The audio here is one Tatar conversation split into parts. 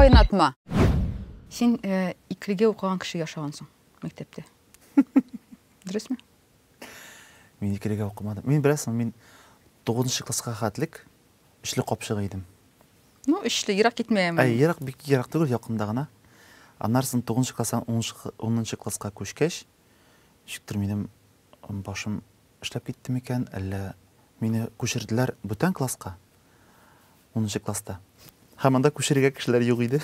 кайнатма. Сен икілге оқыған кіші yaşағансың мектепте. Дұрыс ма? Мен икілге оқымадым. Мен білесің, мен 9-шы классқа қатылық үшлі қопшығы едім. Ну, үшлі, Ирақ кетмеймін. Ирақ түгіл яқындағына. Анарсын 9-шы классан 10-шы классқа көшкеш, шүктір менің башым ішлеп кеттім екен, әлі мені көшірділер бүтін классқа, 10-шы класста. Хаманда көшірге кішілер жоқ еді.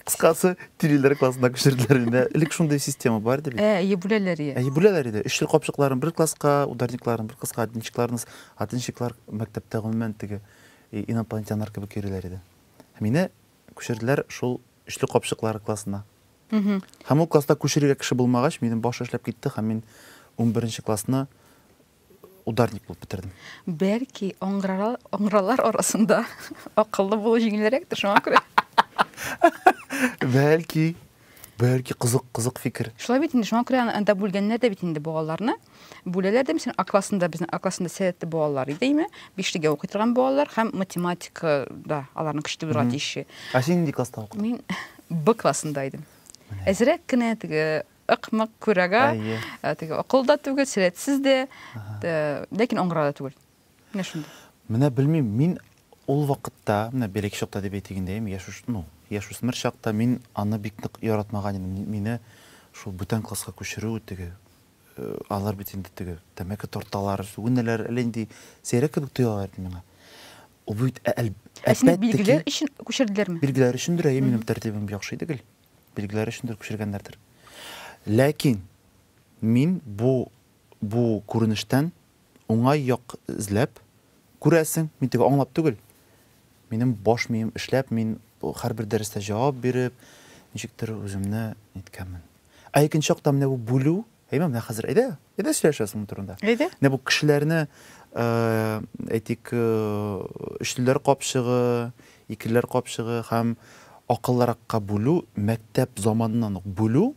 Қысқасы, тирелер классында көшірділер. Үлік шундай система бар деп. Ебулелер еді. Ебулелер еді. Үшлі қопшықларын бір классқа, ударникларын бір классқа, атыншықлар мәктепті ғылмен тігі инопланетянлар кебі керелер еді. Мені көшірділер шул үшлі қопшықлары классына. Хам ол класста көшірге кіші болмағаш, менің башы эшләп кетті, хам мен 11-ші классына ударник болып бітірдім. Бәлки оңғыралар арасында ақыллы болу жеңілеректір, шуңа күрі. Бәлки қызық фикір. Шулай бит инде, шуңа күрә анда бүлгәннәр дә бит инде балаларны. Бүләләр дә мисәлән безнең классында сәләтле балалар идеме? 5-тәгә укый торган балалар һәм математикада аларның көчле булган тише. Ә син нинди класста укыдың? Мин Б классында идем. Әзрәк кенә теге ыкмак күрәгә, теге акылда түгел, сәләтсез дә, ләкин оңгырада түгел. Менә шунда. Менә белмим, мин ул вакытта, менә белек чакта дип әйтгәндәем, яшүсмер чакта мин аны бик нык яратмаган идем. Мине шул бүтән класска күчерү теге алар бит инде теге тәмәке торталар, сүгеннәләр әле сәйрәк кебек тоялар миңа. Ул бит әлбәттә билгеләр өчен күчерделәрме? Билгеләр өчендер, минем тәртибем яхшы түгел. Билгеләр өчендер күчергәннәрдер. Ләкин мин бу күренештән уңай як изләп күрәсең, мин теге аңлап түгел. Минем баш мием эшләп, мин һәрбер дәрестә җавап биреп, ничектер үземне әйткәнмен. Икенче чакта менә бу бүлү, менә хәзер әйдә сөйләшәсең турында. Менә бу кешеләрне әйтик, өчлеләр капшыгы, икеләр капшыгы һәм акыллыракка бүлү, мәктәп заманынан ук бүлү,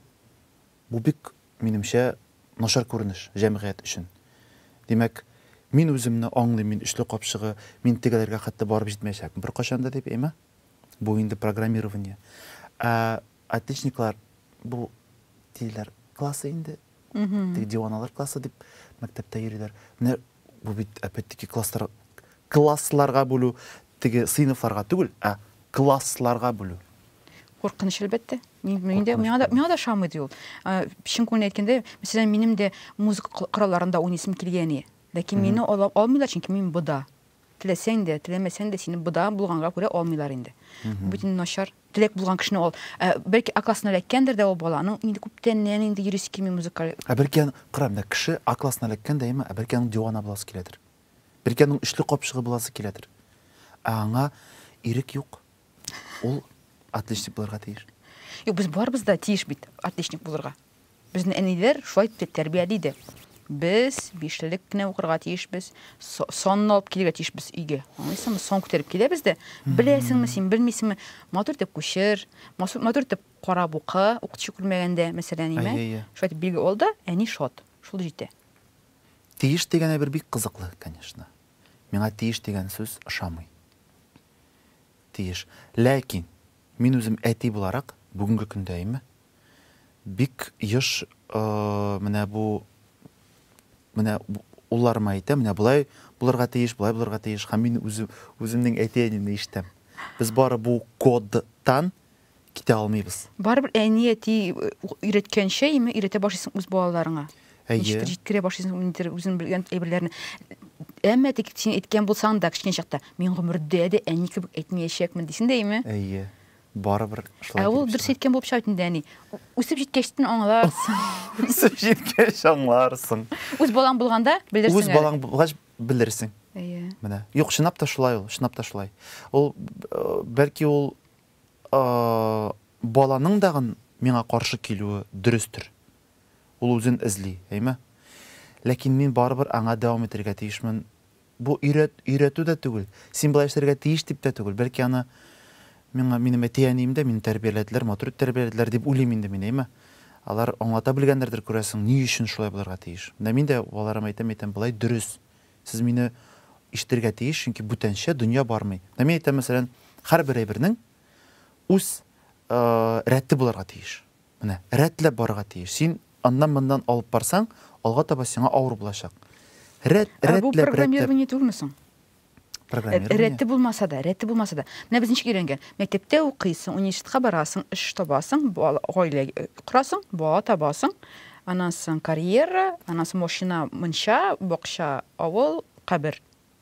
бу бик минемчә начар күренеш җәмгыять өчен. Димәк, мин үземне аңлыйм, мин өчле капшыгы, мин тегеләргә хәтта барып җитмәячәкмен. Бер кашанда дип әйме? Бу инде программирование. Отличниклар бу тиләр классы инде. Теге диваналар классы дип мәктәптә йөриләр. Менә бу бит опять-таки классларга бүлү, теге сыйныфларга түгел, классларга бүлү. Коркыныч әлбәттә. Миңа да шамы ди ул. Чын күңелне әйткәндә, мәсәлән, минем дә музыка коралларында уйнысым килгән иде. Ләкин мине алмыйлар, чөнки мин буда. Теләсәң дә, теләмәсәң дә сине буда булганга күрә алмыйлар инде. Бүтән начар. Теләк булган кешене ал. Бәлки классына эләккәндер дә ул баланың инде күптән инде йөрис килми музыкаль. Бәлки кырам да кеше классына эләккән дә әйме, бәлки аның дивана буласы киләдер. Бәлки аның эшле капшыгы буласы киләдер. Аңа ирек юк. Ул отличник булырга тиеш. Юк, без барбыз да тиеш бит отличник булырга. Безнең әниләр шулай тәрбияле иде. Без 5-лек кенә укырга тиешбез, сонны алып килергә тиешбез өйгә. Аңлыйсыңмы, сон күтәреп киләбез дә. Беләсеңме син, белмисеңме, матур итеп күчер, матур итеп карап укы, укытучы күрмәгәндә, мәсәлән, шулай билге алда, әни шат. Шул җитә. Тиеш дигән бер бик кызыклы, конечно. Миңа тиеш дигән сүз ошамый. Тиеш. Ләкин мин үзем әти буларак бүгенге көндә бик еш менә бу улларыма әйтәм, менә булай булырга тиеш, булай булырга тиеш, һәм мин үземнең әти-әниемне ишетәм. Без бары бу кодтан китә алмыйбыз. Барыбер әти өйрәткәнчә өйрәтә башлыйсың үз балаларыңа. Ничектер җиткерә башлыйсың үзең белгән әйберләрне. Әмма тик син әйткән булсаң да кичкән чакта, мин гомердә дә әни кебек әйтмәячәкмен дисең дәйме? Барыбер шулай. Ул дөрес әйткән булып чыга инде әни. Үсеп җиткәчтен аңларсың. Үсеп җиткәч аңларсың. Үз балаң булганда белерсең. Үз балаң булгач белерсең. Менә. Юк, чынлап та шулай. Ул бәлки ул баланың дагын миңа каршы килүе дөрестер. Ул үзен эзли, әйме? Ләкин мин барыбер аңа дәвам итәргә тиешмен. Бу өйрәтү дә түгел. Син булай эшләргә тиеш дип тә түгел. Бәлки аны минем әти-әнием дә мине тәрбияләделәр, матур тәрбияләделәр дип уйлыйм инде мин, әйме? Алар аңлата белгәннәрдер, күрәсең, ни өчен шулай булырга тиеш. Мин дә балаларыма әйтәм, булай дөрес. Сез мине ишетергә тиеш, чөнки бүтәнчә дөнья бармый. Мин әйтәм, мәсәлән, Һәр бер әйбернең үз рәтте булырга тиеш. Менә рәтләп барырга тиеш. Син аннан-моннан алып барсаң, алга таба сиңа авыр булачак. Бу программирование түгелме соң? Программирование. Рәтте булмаса да. Менә без ничек өйрәнгән? Мәктәптә укыйсың, университетка барасың, эш табасың, гаилә корасың, бала табасың, аннан соң карьера, аннан соң машина, мунча, бакча, авыл, кабер.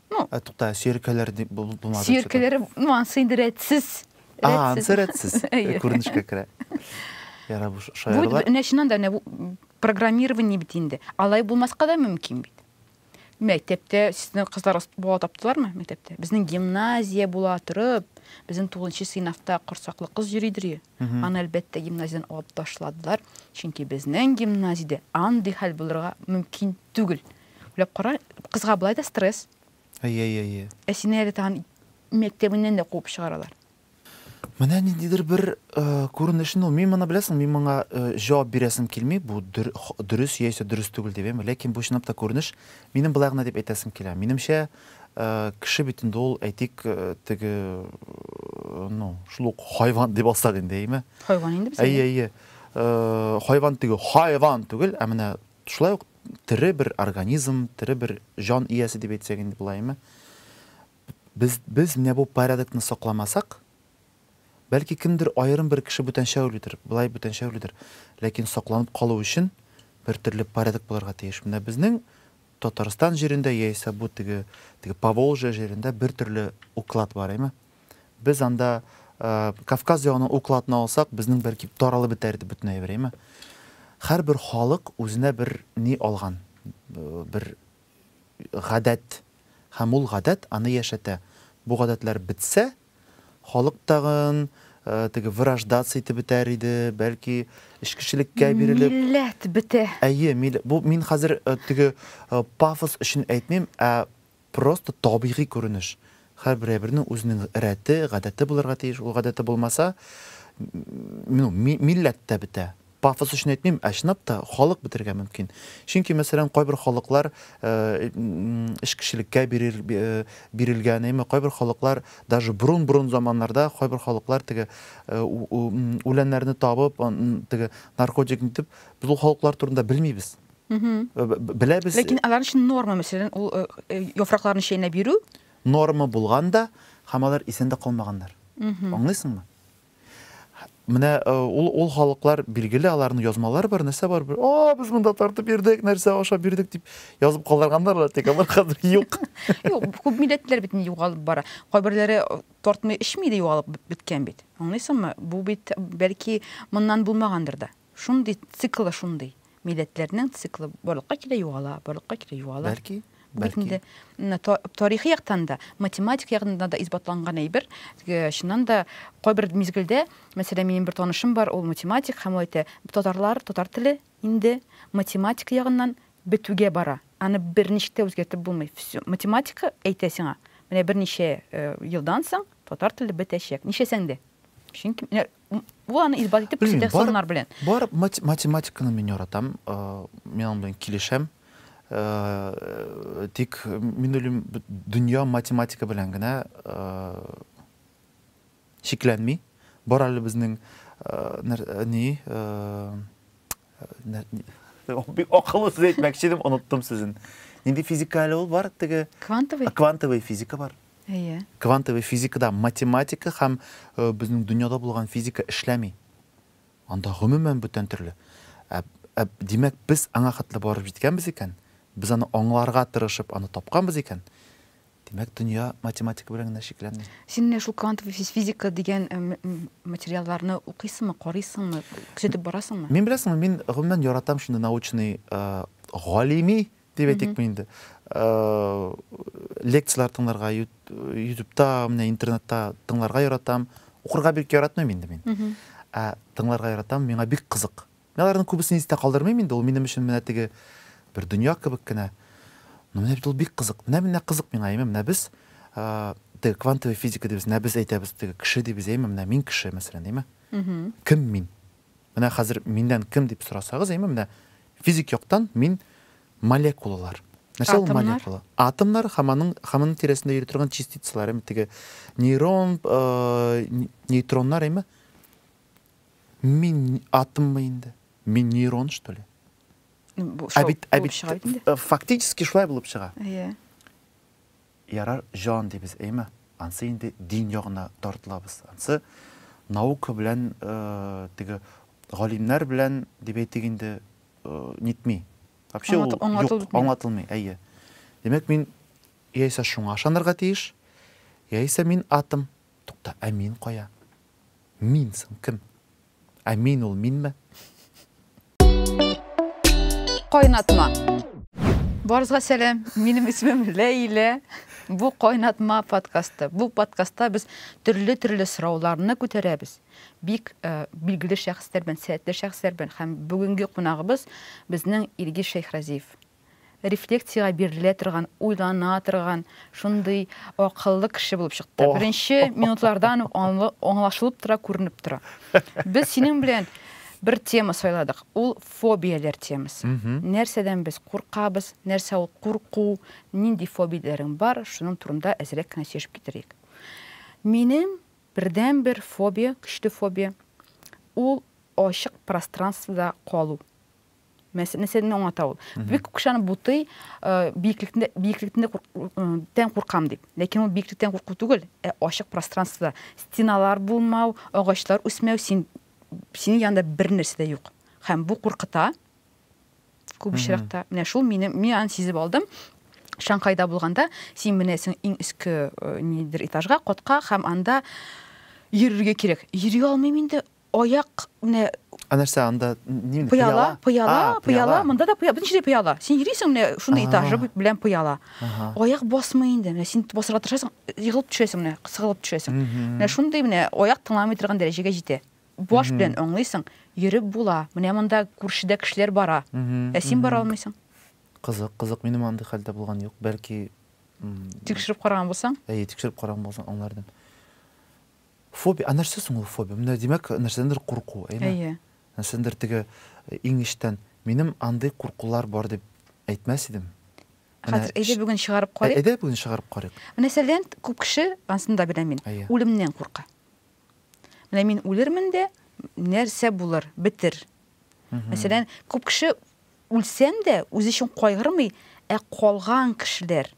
Тукта, сөйркәләр булмады. Сөйркәләр, ансы инде рәтсез. Ансы рәтсез. Күренешкә керә. Яра бу шаяралар. Бу нәшинан да бу программирование бит инде. Алай булмаска да мөмкин бит. Мәктәптә сезнең кызларыгыз бала таптылармы мәктәптә? Безнең гимназия була торып, безнең 9нчы сыйныфта корсаклы кыз йөридер. Аны әлбәттә гимназиядан алып ташладылар. Чөнки безнең гимназиядә андый хәл булырга мөмкин түгел. Уйлап кара, кызга булай да стресс. Ай. Сине әле тагын мәктәбеннән дә куып чыгаралар. Менә ниндидер бер күренешен ул. Мин моны беләсең, мин моңа җавап бирәсем килми. Бу дөрес яисә дөрес түгел дип әйтәм. Ләкин бу чынлап та күренеш. Минем былай гына дип әйтәсем килә. Минемчә, кеше бит инде ул әйтик теге, шул ук хайван дип алсак инде, әйме? Хайван инде без. Ай. Хайван теге хайван түгел, ә менә шулай ук тере бер организм, тере бер җан иясе дип әйтсәк инде булаймы? Без менә бу порядокны сакламасак, бәлки кемдер аерым бер кеше бүтәнчә уйлыйдыр, булай бүтәнчә уйлыйдыр. Ләкин сакланып калу өчен бер төрле порядок булырга тиеш. Менә безнең Татарстан җирендә яисә бу теге Поволжье җирендә бер төрле уклад бар, әйме? Без анда Кавказ ягының укладын алсак, безнең бәлки таралып бетәр дип бөтенләй бер, әйме? Һәр бер халык үзенә бер ни алган, бер гадәт, һәм ул гадәт аны яшәтә. Бу гадәтләр бетсә, халык тагын теге враждация итеп бетәр иде, бәлки эшкешелеккә бирелеп. Милләт бетә. Әйе, бу мин хәзер теге пафос өчен әйтмим, ә просто табигый күренеш. Һәр бернең үзенең рәте, гадәте булырга тиеш. Ул гадәте булмаса, милләт тә бетә. Пафос өчен әйтмим, ә чынлап та халык бетергә мөмкин. Чөнки мәсәлән, кайбер халыклар эшкешелеккә бирелгән, әйме, кайбер халыклар даже бурын заманнарда кайбер халыклар теге үләннәрне табып, теге наркотик итеп, без ул халыклар турында белмибез. Беләбез. Ләкин алар өчен норма, мәсәлән, ул яфракларны чәйнәп бирү норма булганда, һәм алар исәндә калмаганнар. Аңлыйсыңмы? Менә ул халыклар билгеле, аларның язмалары бар, нәрсә бар. Без монда тартып бирдек, нәрсә ашап бирдек дип язып калганнар, тик алар хәзер юк. Юк, күп милләтләр бит югалып бара. Кайберләре тартмый эчми дә югалып биткән бит. Аңлыйсыңмы? Бу бит бәлки моннан булмагандыр да. Шундый циклы шундый. Милләтләрнең циклы барлыкка килә югала. Бәлки. Тарихи яктан да, математик ягында да исбатланган әйбер. Шуннан да кайбер мизгелдә, мәсәлән, минем бер танышым бар, ул математик, һәм әйтә, татар теле инде математика ягыннан бетүгә бара. Аны берничә тә үзгәртеп булмый. Математика әйтә сиңа, менә берничә елдан соң татар теле бетәчәк. Ничәсәң дә. Чөнки бу аны исбат итеп күрсәтәләр белән. Бар математиканы мин яратам, мин аны белән килешәм. Тик мин уйлыйм, дөнья математика белән генә шикләнми. Бар әле безнең акыллы сүз әйтмәкче идем, оныттым сүзен. Нинди физика әле ул бар, теге квантовый физика бар. Әйе. Квантовый физикада математика һәм безнең дөньяда булган физика эшләми. Анда гомумән бүтән төрле. Димәк, без аңа хәтле барып җиткәнбез икән. Без аны аңларга тырышып, аны тапканбыз икән. Димәк, дөнья математика белән генә шикләнми. Син шул квантовый физика дигән материалларны укыйсыңмы, карыйсыңмы, күзәтеп барасыңмы? Мин беләсеңме, мин гомумән яратам шундый научный галими дип әйтик инде. Лекциялар тыңларга YouTube'та, менә интернетта тыңларга яратам. Укырга бик яратмыйм инде мин. Тыңларга яратам, миңа бик кызык. Мен аларның күбесен истә калдырмыйм инде, ул минем өчен менә теге бер дөнья кебек кенә. Менә бит ул бик кызык. Менә кызык миңа, менә без теге квантовый физика дибез, без әйтәбез, теге кеше дибез, менә мин кеше мәсәлән, әйме? Кем мин? Менә хәзер миннән кем дип сорасагыз, менә физик яктан мин молекулалар. Нәрсе ул Атомнар? молекула? Атомнар хаманың тирәсендә йөри торган частицалар, теге нейрон, нейтроннар эме? Мин атоммы инде? Мин нейрон, что ли? Фактически шулай булып чыга. Ярар жан дибез, эме? Ансы инде дин ягына тартылабыз. Ансы наука белән, теге галимнәр белән дип әйтегендә нитми. Вообще аңлатылмый, әйе. Демәк, мин яисә шуңа ышанырга тиеш, яисә мин атом. Тукта, ә мин кая? Мин соң кем? Ә мин ул минме? Кайнатма. Барызга сәлам. Минем исемем Ләйлә. Бу Кайнатма подкасты. Бу подкастта без төрле сорауларны күтәрәбез. Бик билгеле шәхесләр белән, сәятле шәхесләр белән һәм бүгенге кунагыбыз безнең Илгиз Шәйхразиев. Рефлексиягә бирелә торган, уйлана торган, шундый акыллы кеше булып чыкты. Беренче минутлардан аңлашылып тора, күренеп тора. Без синең белән bir tema sayladık. Ул фобиялар темасы. Нәрсәдән без куркабыз, нәрсә ул курку, нинди фобияларың бар, шуның турында әзрәк кенә сөйләшеп китерик. Минем бердән-бер фобия, көчле фобия, ул ачык пространствода калу. Мәсәлән, аңлата ул. Бик кешене бутый, биеклектән куркам дип. Ләкин ул биеклектән курку түгел, ачык пространствода стеналар булмау, агачлар үсмәү, синең янында бер нәрсә дә юк. Һәм бу куркыта. Күп очракта менә шул мин аны сизеп алдым. Шанхайда булганда син менәсең иң иске нидер этажга, катка һәм анда йөрергә кирәк. Йөри алмыйм инде. Аяк менә Нәрсә анда нимә? Пыяла, монда да пыяла. Беренче пыяла. Син йөрисең менә шундый этажы белән пыяла. Аяк басмый инде. Менә син басырга тырышасың, егылып төшәсең менә, кысылып төшәсең. Менә шундый менә аяк тыңламый торган дәрәҗәгә җитә. Баш белән аңлыйсың, йөреп була. Менә монда күршедә кешеләр бара. Ә син бара алмыйсың. Кызык, минем андый хәлдә булган юк. Бәлки тикшереп караган булсаң? Тикшереп караган булсаң аңлардым. Фобия, нәрсә соң ул фобия? Менә димәк, нәрсәдәндер курку, әйме? Нәрсәдәндер теге иң иштән минем андый куркулар бар дип әйтмәс идем. Хәзер әйдә бүген чыгарып карыйк. Әйдә бүген чыгарып карыйк. Мәсәлән, күп кеше ансында беләм мин, үлемнән курка. Менә мин үлермен дә, нәрсә булыр, битер. Мәсәлән, күп кеше үлсәм дә үзе өчен кайгырмый, ә калган кешеләр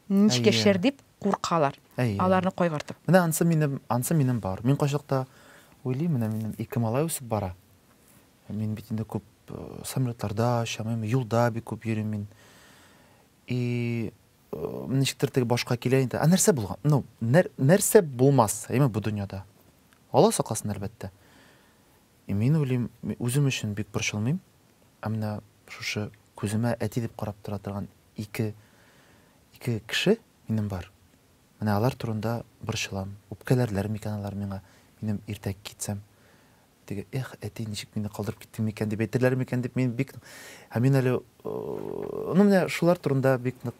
ничек яшәр дип куркалар. Аларны кайгыртып. Менә ансы минем бар. Мин кайчакта уйлыйм, менә минем ике малай үсеп бара. Мин бит инде күп самолетларда, шамым, юлда бик күп йөрим мин. Ничектер теге башка килә инде. Нәрсә булган? Нәрсә булмас, әйме бу дөньяда? Алла сакласын, әлбәттә. Мин уйлыйм, үзем өчен бик борчылмыйм. Менә шушы күземә әти дип карап тора торган ике кеше минем бар. Менә алар турында борчылам. Үпкәләрләр микән алар миңа, минем иртәк китсәм. Теге, әти ничек мине калдырып киттең микән дип әйтерләр микән дип мин бик, мин әле менә шулар турында бик нык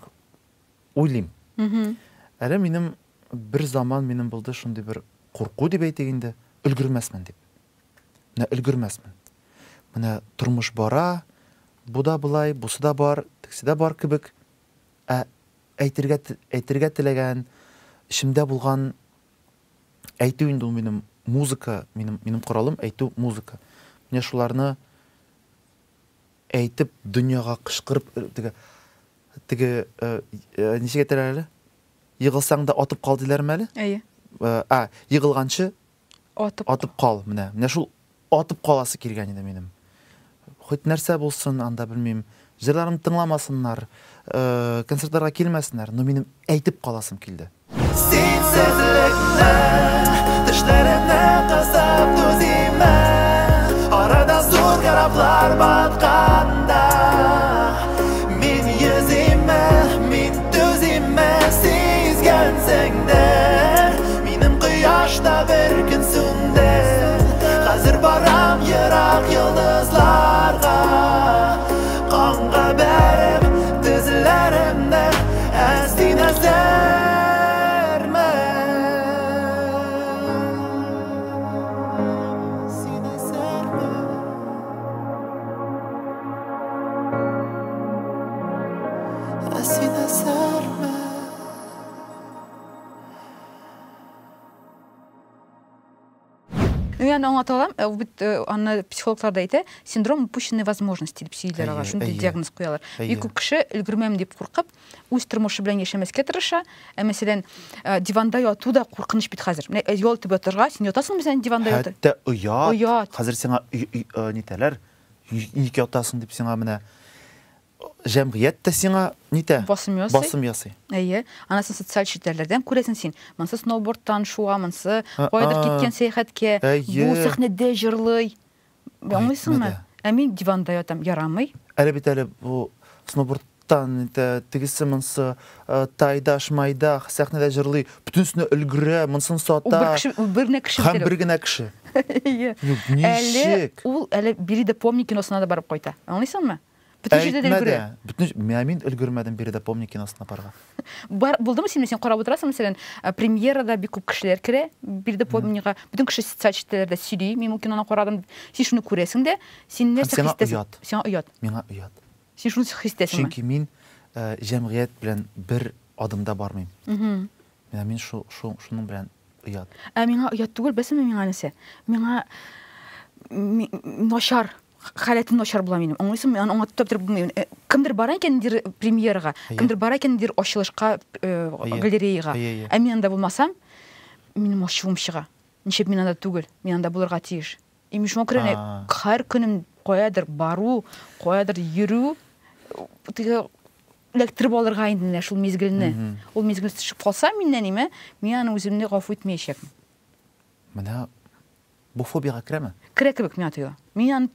уйлыйм. Әле минем бер заман минем булды шундый бер курку дип әйтегендә, өлгермәсмен дип. Менә өлгермәсмен. Менә тормыш бара, бу да булай, бусы да бар, тиксе дә бар кебек. Әйтергә теләгән, ишемдә булган әйтү инде ул минем музыка, минем коралым әйтү музыка. Менә шуларны әйтеп дөньяга кышкырып теге ничек әйтәләр әле? Йыгылсаң да атып кал диләрме әле? Әйе. Йыгылганчы атып кал, менә. Менә шул атып каласы килгән иде минем. Хоть нәрсә булсын, анда белмим, җырларымны тыңламасыннар, концертларга килмәсеннәр, но минем әйтеп каласым килде. Синсезлекне, тешләремне кысып түзимә, арада зур кораблар батканда, мин йөзимә, мин түзимә, сизгәнсең дә, минем кояшта бер көн сүнде, хәзер барам ерак йолдызларга, канга бәреп тезләремдә, әсин әсәрмә. Yani аңлата алам, бит аны психологлар да әйтә, синдром упущенной возможности дип сөйлиләр, шундый диагноз куялар. Бик күп кеше өлгермәм дип куркып, үз тормышы белән яшәмәскә тырыша. Мәсәлән, диванда яту да куркыныч бит хәзер. Менә ял итеп ятырга, син ятасыңмы сен диванда ятып? Хәтта оят. Хәзер сиңа нитәләр? Ник ятасың дип сиңа менә җәмгыять та сиңа нитә? Басым ясый. Әйе. Анасын социаль челтәрләрдән күрәсең син. Монсы сноубордтан шуа, монсы кайдыр киткән сәяхәткә, бу сәхнәдә җырлый. Аңлыйсыңмы? Ә мин диванда ятам, ярамый. Әле бит әле бу сноубордтан тегесе монсы тайдаш майда сәхнәдә җырлый, бөтенсенә өлгерә, монсын сата. Бер кеше. Һәм бер генә кеше. Әле ул әле биредә помни киносына да барып кайта. Аңлыйсыңмы? Бүтән җирдә дә өлгерә. Мин өлгермәдем биредә помни киносына барга. Булдымы син карап утырасың, мәсәлән, премьерада бик күп кешеләр керә, биредә помнига, бүтән кеше социаль челтәләрдә сөйли, мин ул киноны карадым, син шуны күрәсең дә, син нәрсә хистәсең? Сиңа оят. Миңа оят. Син шуны хистәсеңме? Чөнки мин җәмгыять белән бер адымда бармыйм. Мин шуның белән оят. Ә миңа оят түгел, бәсме миңа нәрсә? Миңа начар халәтем начар була минем. Аңлыйсың, мин аңа топтыр булмыйм. Кемдер бара икәндер премьерага, кемдер бара икәндер ачылышка, галереяга. Ә мин анда булмасам, минем ачуым чыга. Ничек мин анда түгел, мин анда булырга тиеш. Мин шуңа күрә һәр көнем каядыр бару, каядыр йөрү, тиге электр булырга инде шул мизгелне. Ул мизгел төшеп калса миннән ниме, мин аны үземне гафу итмәячәкмен. Менә бу фобияга керәме? Керә кебек миңа тоела. Минем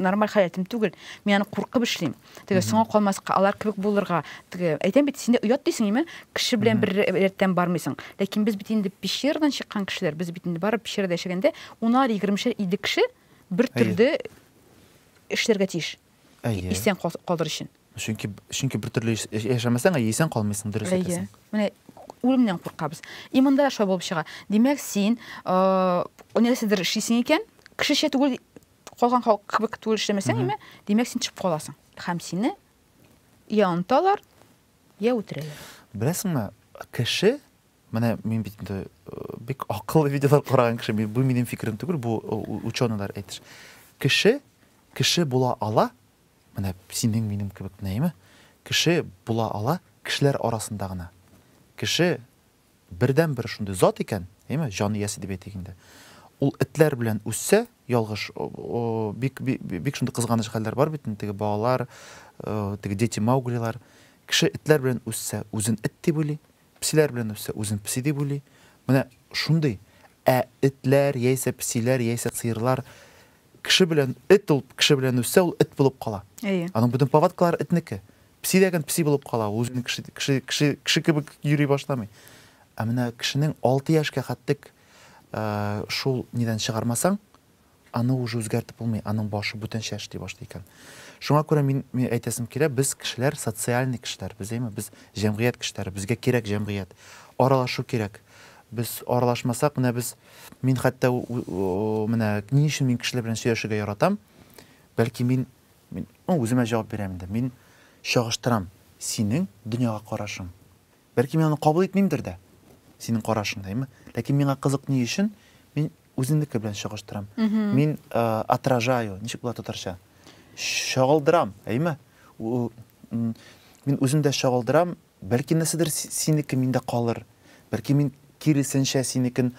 нормаль хәләтем түгел. Мин аны куркып эшлим. Теге соңга калмаска, алар кебек булырга. Теге әйтәм бит, синдә оят дисең име? Кеше белән бер рәттән бармыйсың. Ләкин без бит инде пещердан чыккан кешеләр, без бит инде барып пещерада яшәгәндә, 10-20 иде кеше бер төрдә эшләргә тиеш. Исән калдыр өчен. Чөнки бер төрле яшәмәсәң, исән калмыйсың, дөрес әйтәсең. Менә үлемнән куркабыз. Иманда шулай булып чыга. Димәк, син нәрсәдер эшлисең икән, кешечә түгел, калган кебек түгел эшләмәсәң име, димәк, син чыгып каласың. Һәм сине я онталар, я үтерәләр. Беләсеңме, кеше, менә мин бит бик акыллы видеолар караган кеше, бу минем фикерем түгел, бу ученыйлар әйтеш. Кеше була ала, менә синең минем кебек нәйме? Кеше була ала кешеләр арасында гына. Кеше бердән бер шундый зат икән, әйме, җан иясе дип әйтгәндә. Ул этләр белән үссә, ялгыш, бик шундый кызганыч хәлләр бар бит, теге балалар, теге дети Мауглилар. Кеше этләр белән үссә, үзен эт дип уйлый, псиләр белән үссә, үзен пси дип уйлый. Менә шундый. Этләр, яисә псиләр, яисә сыерлар кеше белән эт ул, кеше белән үссә, ул эт булып кала. Аның бүтән повадкалар этнеке. Пси дигән пси булып кала, үзен кеше кебек йөри башламый. Ә менә кешенең 6 яшькә хәттек шул нидән чыгармасаң, аны уже үзгәртеп булмый, аның башы бүтәнчә эшли башлый икән. Шуңа күрә мин әйтәсем килә, без кешеләр социаль кешеләр, без җәмгыять кешеләре, безгә кирәк җәмгыять. Аралашу кирәк. Без аралашмасак, мин хәтта менә ни өчен мин кешеләр белән сөйләшергә яратам? Бәлки мин үземә җавап бирәм инде. Мин чагыштырам синең дөньяга карашың. Бәлки мин аны кабул итмимдер дә. Синең карашың, әйме? Ләкин миңа кызык ни өчен? Мин үземнеке белән чагыштырам. Мин отражаю, ничек була татарча? Чагылдырам, әйме? Мин үземдә чагылдырам, бәлки нәрсәдер синеке миндә калыр. Бәлки мин киресенчә синекен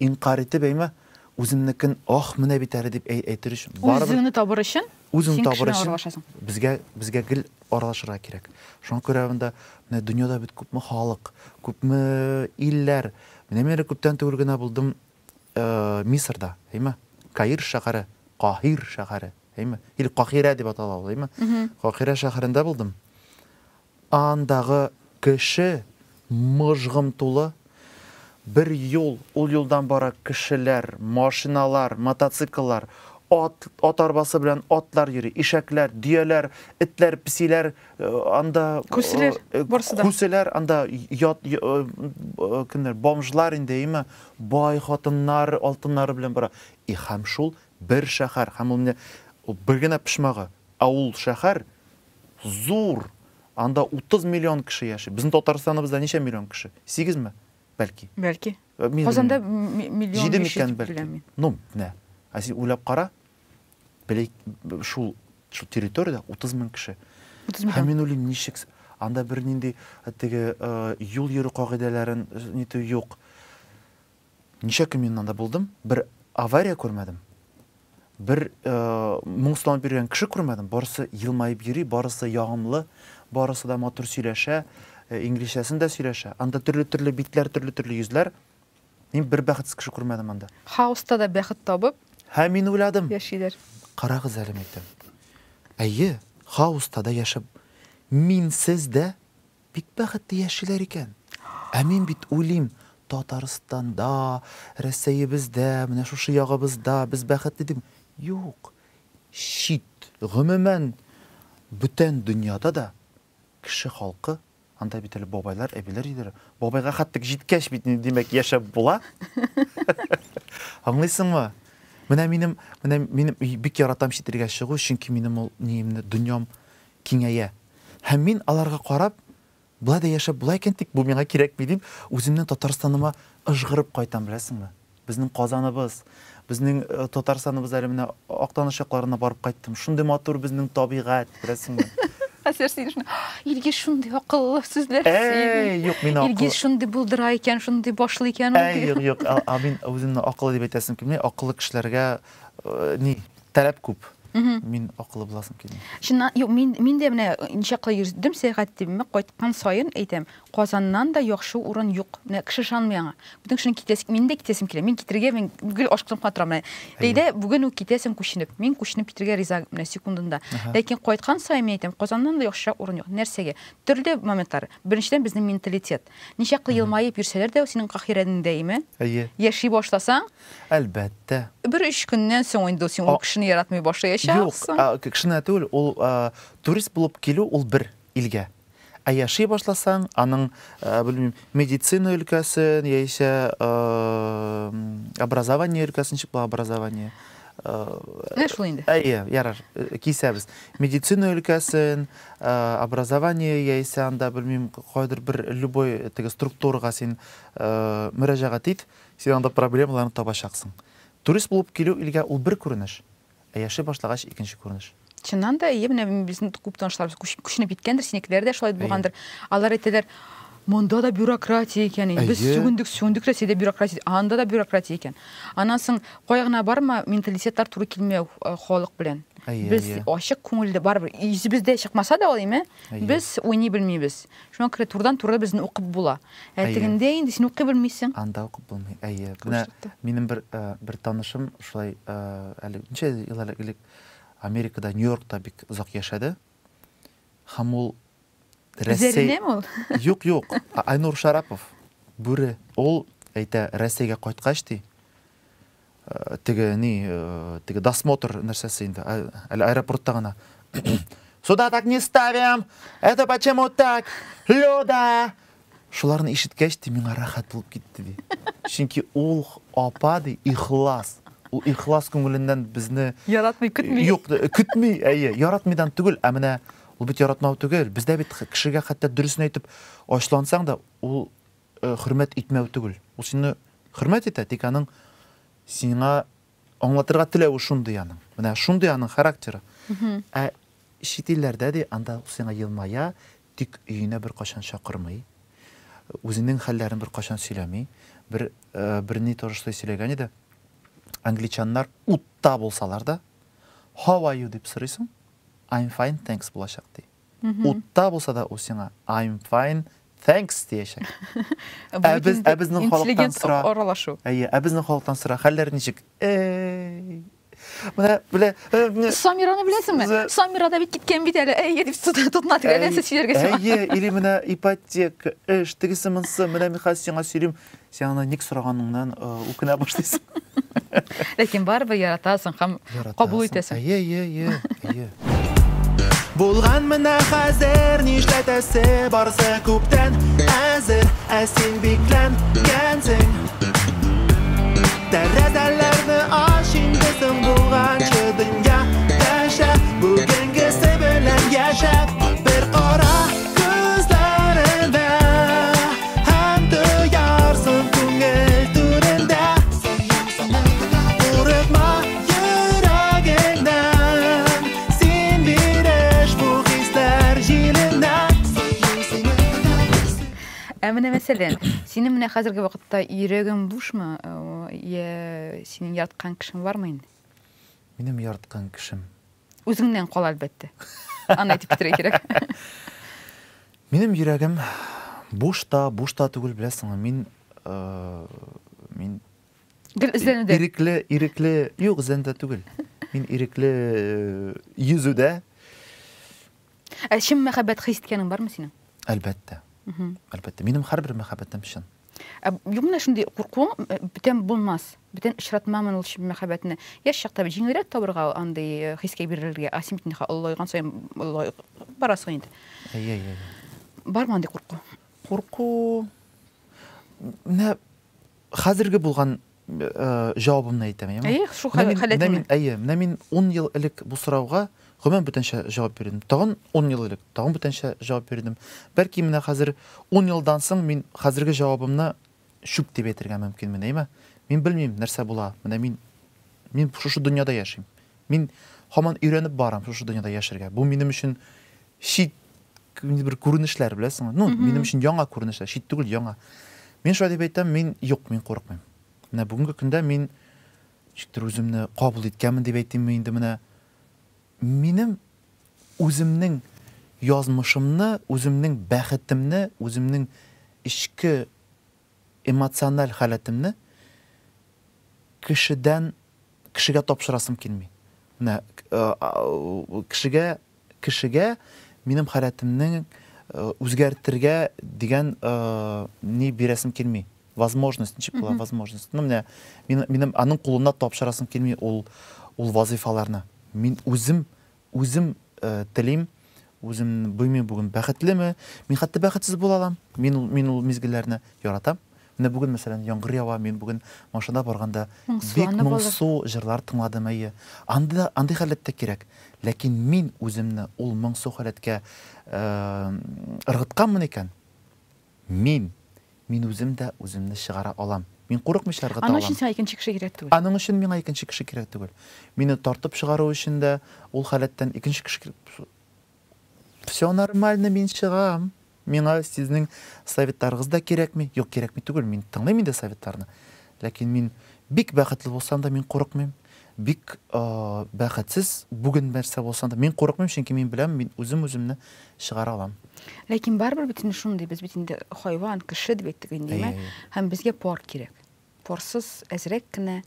инкар итеп, әйме? Үземнекен, менә бит әле дип әйтер өчен. Үзеңне табыр өчен? Үзеңне табыр өчен. Безгә гел аралашырга кирәк. Шуңа күрә монда менә дөньяда бит күпме халык, күпме илләр. Менә күптән түгел генә булдым Мисырда, әйме? Каир шәһәре, Кахир шәһәре, әйме? Или Кахира дип атала ул, әйме? Кахира шәһәрендә булдым. Андагы кеше мыжгым тулы. Бер юл, ул юлдан бара кешеләр, машиналар, мотоцикллар, ат арбасы белән атлар йөри, ишәкләр, дөяләр, этләр, псиләр, анда күселәр, барсы да. Күселәр, анда кемнәр, бомжлар инде, әйме? Бай хатыннар, алтыннары белән бара. Һәм шул бер шәһәр, һәм ул бер генә пишмагы. Ул шәһәр зур. Анда 30 миллион кеше яши. Безнең Татарстаныбызда ничә миллион кеше? 8 ме? belki. Belki. Мен Казанда білмеймін. миллион Жиде 500 мекен білем belki. мен. Ну, не. Сен ойлап қара. Білейік, шул территорияда 30 мың кіші. 30 Һәм миллион. мен ойлаймын, нишек анда бер нинди теге юл йөрү кагыйдәләрен нитү юк. Ничек мин анда булдым? Бер авария күрмәдем. Бер моңсулан биргән кеше күрмәдем. Барысы елмайып йөри, барысы ягымлы, барысы да матур сөйләшә, инглизчәсен дә сөйләшә. Анда төрле битләр, төрле йөзләр. Мин бер бәхетсез кеше күрмәдем анда. Хауста да бәхет табып Һәм мин уйладым. яшиләр. Карагыз әле мәйтәм. Әйе, хауста да яшәп, мин сездә бик бәхетле яшиләр икән. Ә мин бит уйлыйм, Татарстанда, Рәсәебездә, менә шушы ягыбызда без бәхетле дим. Юк. Шит, гомумән бүтән дөньяда да кеше халкы, анда бит әле бабайлар, әбиләр идер. Бабайга хәтта җиткәч бит димәк яшәп була. Аңлыйсыңмы? Менә минем бик яратам читергә чыгу, чөнки минем ул ниемне дөньям киңәя. Һәм мин аларга карап, булай да яшәп була икән, тик бу миңа кирәкми дип, үземнең Татарстаныма ыжгырып кайтам, беләсеңме? Безнең Казаныбыз, безнең Татарстаныбыз әле менә Актаныш якларына барып кайттым. Шундый матур безнең табигать, беләсеңме? Әсәрсин. Илгиз шундый акыллы сүзләр. Юк, мин акыллы. Илгиз шундый булдыра икән, шундый башлы икән. Юк, мин үземне акыллы дип әйтәсем килми, акыллы кешеләргә таләп күп. Мин акыллы буласым килми. Шуннан, юк, мин дә менә ничәкле йөрдем сәяхәттәме, кайткан саен әйтәм, Казаннан да яхшы урын юк. Менә кеше шанмый аңа. Бүген шуны китәсем, мин дә китәсем килә. Мин китергә, мин гел ашкым катырам. Ләйдә бүген үк китәсем күченеп. Мин күченеп китергә риза менә секундында. Ләкин кайткан саен әйтәм, Казаннан да яхшы урын юк. Нәрсәгә? Төрле моментлар. Беренчедән безнең менталитет. Ничәкле елмаеп йөрсәләр дә синең кахирәдеңдә име? Яши башласаң, әлбәттә. 1-3 көннән соң инде син ул кешене яратмый башлаячаксың. Юк, кешене түгел, ул турист булып килү ул бер илгә. Ә яши башласаң, аның белмим, медицина өлкәсен, яисә образование өлкәсен, чиклы образование. Нә шул инде? Әйе, ярар, кисәбез. Медицина өлкәсен, образование, яисә анда белмим, кайдыр бер любой теге структурага син мөрәҗәгать ит, син анда проблемаларны табачаксың. Турист булып килү илгә ул бер күренеш. Ә яши башлагач икенче күренеш. Чыннан да, менә безнең күп танышларыбыз күченеп киткәндер, синекеләр дә шулай булгандыр. Алар әйтәләр, монда да бюрократия икән. Без сүгендек Россиядә бюрократия, анда да бюрократия икән. Аннан соң кайгына барма, менталитетлар туры килмәү халык белән. Без ачык күңелле барбыр. Йөзебездә чыкмаса да алыймы? Без уйный белмибез. Шуңа күрә турыдан-туры безне укып була. Әтегендә инде син укый белмисең. Анда укып булмый. Әйе. Менә минем бер танышым шулай әле ничә еллар элек Америкада, Нью-Йоркта бик озак яшәде. Һәм ул Рәсәй. Юк. Айнур Шарапов. Бүре. Ул әйтә, Рәсәйгә кайткач ди. Теге досмотр нәрсәсе инде. Әле аэропортта гына. Сюда так не ставим. Это почему так? Люда. Шуларны ишеткәч ди, миңа рәхәт булып китте ди. Чөнки ул апа ди, ихлас. Ул ихлас күңеленнән безне яратмый, көтми. Юк, көтми, әйе, яратмыйдан түгел, ә менә ул бит яратмау түгел. Бездә бит кешегә хәтта дөресен әйтеп ачлансаң да, ул хөрмәт итмәү түгел. Ул сине хөрмәт итә, тик аның сиңа аңлатырга теләве шундый аның. Менә шундый аның характеры. Ә чит илләрдә ди, анда сиңа елмая, тик өенә бер кашан чакырмый. Үзенең хәлләрен бер кашан сөйләми. Бер ни торышлы сөйләгән иде. Англичаннар утта булсалар да, how are you дип сорыйсың, I'm fine, thanks булачак ди. Утта булса да, ул сиңа I'm fine, thanks диячәк. Ә безнең халыктан сора. Әйе, ә безнең халыктан сора, хәлләр ничек? Менә Самираны беләсеңме? Самирада бит киткән бит әле. Әйе, дип тотына тигәнәсе сөйләргә сиңа. Әйе, или менә ипотека, тегесе монсы, менә мин хәзер сиңа сөйлим, син аны ник сораганыңнан үкенә башлыйсың. Ләкин барыбер яратасың һәм кабул итәсең. Әйе. Булган менә хәзер нишләтәсе, барсы күптән әзер, ә син бикләнгәнсең. Тәрәзәләрне аш инде соң булганчы дөнья, яшә, бүгенгесе белән яшә, бер кара күзләрендә һәм тоярсың Әміне мәселен, сенің міне қазіргі вақытта үйрегің буш ма? Сенің яратқан кішің бар ма енді? Минем яраткан кишем. Үзіңнен қол әлбәтте. Аны айтып бітіре керек. Минем йөрәгем бушта түгел беләсеңме? Мин Гел ізденуде. ирекле, юк, зәндә түгел. Мин ирекле йөзүдә. Шим мәхәббәт хис иткәнең бармы синең? Әлбәттә. Минем һәрбер мәхәббәтем чын. Югына шундый куркуң бүтән булмас. Бүтән очратмамын ул шим мәхәббәтне. Яшь чакта җиңелрәк табырга андый хискә бирелергә, асимтнихә олойган саен барасы инде. Бармы андый курку? Курку менә хәзерге булган җавабымны әйтәм, Шул халәтне. Менә мин 10 ел элек бу сорауга гомумән бүтәнчә җавап бирдем. Тагын 10 ел элек, тагын бүтәнчә җавап бирдем. Бәлки менә хәзер 10 елдан соң мин хәзерге җавабымны шуп дип әйтергә мөмкинмен, әйме? Мин белмим нәрсә була. Менә мин шушы дөньяда яшим. Мин һаман өйрәнеп барам шушы дөньяда яшәргә. Бу минем өчен шит бер күренешләр, беләсеңме? Минем өчен яңа күренешләр, шит түгел, яңа. Мин шулай дип әйтәм, мин курыкмыйм. Менә бүгенге көндә мин шиктер үземне кабул иткәнмен дип әйтимме инде менә. Минем үземнең язмышымны, үземнең бәхетемне, үземнең ичке эмоциональ халәтемне кешегә тапшырасым килми. Менә кешегә минем халәтемне үзгәртергә дигән ни бирәсем килми. Возможность, ничек була возможность. Менә минем аның кулына тапшырасым килми ул вазифаларны. Мин үзем телим, үзем белмим бүген бәхетлеме, мин хәтта бәхетсез була алам. Мин ул мизгелләрне яратам. Менә бүген мәсәлән яңгыр ява, мин бүген машинада барганда бик моңсу җырлар тыңладым, андый халәттә кирәк. Ләкин мин үземне ул моңсу халәткә ыргытканмын икән. Мин үземне чыгара алам. Мин курыкмыйча ыргыта алам. Аның өчен сиңа икенче кеше кирәк түгел. Аның өчен миңа икенче кеше кирәк түгел. Мине тартып чыгару өчен дә ул халәттән икенче кеше кирәк. Всё нормально, мин чыгам. Миңа сезнең советтарыгыз да кирәкми? Юк, кирәкми түгел. Мин тыңлыйм инде советтарны. Ләкин мин бик бәхетле булсам да мин курыкмыйм. Бик бәхетсез бүген нәрсә булсам да мин курыкмыйм, чөнки мин беләм, мин үземне чыгара алам. Ләкин барбер бит инде шундый, без бит инде хайван, кеше дип әйттек инде. Һәм безгә пар кирәк. Парсыз әзрәк кенә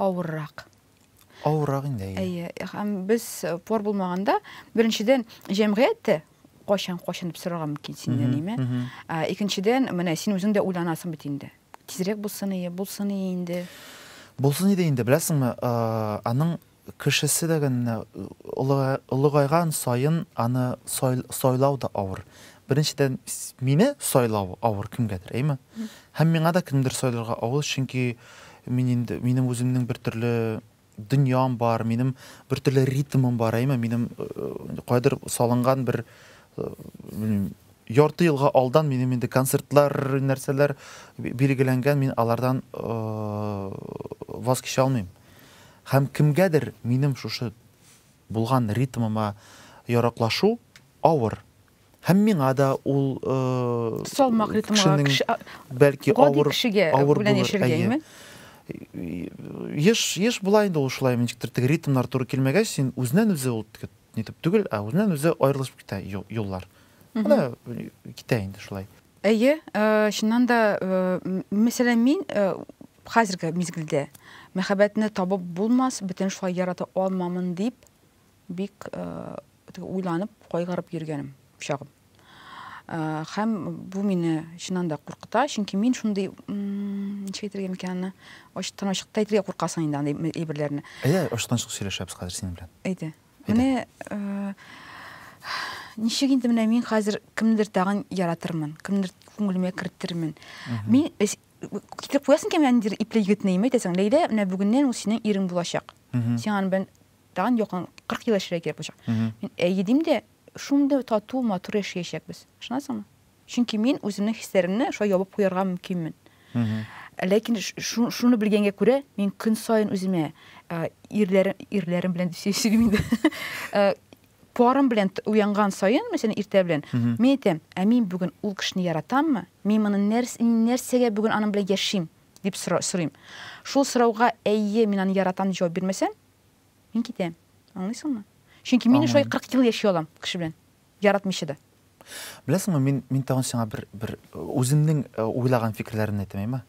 авыррак. Авыррак инде. Һәм без пар булмаганда, беренчедән җәмгыятьтә качан дип сорарга мөмкин синнән, әйме? Икенчедән, менә син үзең дә уйланасың бит инде. Тизрәк булсын инде. Булсын инде, беләсеңме, аның кешесе дигән улыгайган сайын аны сайлау да авыр. Беренчедән мине сайлау авыр кемгәдер, әйме? Һәм миңа да кемдер сайларга авыр, чөнки минем үземнең бер төрле дөньям бар, минем бер төрле ритмым бар, әйме? Минем кайдыр салынган бер ярты елга алдан минем инде концертлар, нәрсәләр билгеләнгән, мин алардан ваз кичә алмыйм. Һәм кемгәдер минем шушы булган ритмыма яраклашу авыр. Һәм миңа да ул салмак ритмга бәлки авыр белән яшәргәме? Еш була инде ул шулай, ничектер теге ритмнар туры килмәгәч, син үзеннән-үзе ул нитеп түгел, үзеннән-үзе аерылышып китә юллар. Ана китә инде шулай. Шуннан да мәсәлән мин хәзерге мизгелдә мәхәббәтне табып булмас, бүтән шулай ярата алмамын дип бик уйланып, кайгырып йөргәнем чагым. Һәм бу мине шуннан да куркыта, чөнки мин шундый ничек әйтергә микәнне, ачыктан ачыкта әйтергә куркасың инде андый әйберләрне. Ачыктан ачык сөйләшәбез хәзер синең белән. Менә ничек инде менә мин хәзер кемдер тагын яратырмын, кемдер күңелемә керттермен. Мин китереп куясың икән андый ипле егетне, әйтәсең, Ләйлә, менә бүгеннән ул синең ирең булачак. Син аны белән тагын якын 40 ел яшәргә кирәк булачак. Мин әйдим дә шундый тату, матур яшәячәкбез. Шунасыңмы? Чөнки мин үземнең хисләремне шулай ябып куярга мөмкинмен. Ләкин шуны белгәнгә күрә, мин көн саен үземә ирләрем белән сөйлим инде. Puарым белән уянган сайын, мәсәлән, иртә белән, мен әйтәм, мин бүген ул кешене яратаммы? Мин моны нәрсәгә бүген аның белән яшим дип сорыйм. Шул сорауга әйе, мин аны яратам дип җавап бирмәсәм, мин китәм. Аңлыйсыңмы? Чөнки мин шулай 40 ел яши алам кеше белән. Яратмыйча да. Беләсеңме, мин тагын сиңа бер үземнең уйлаган фикерләремне әйтәм, әйме?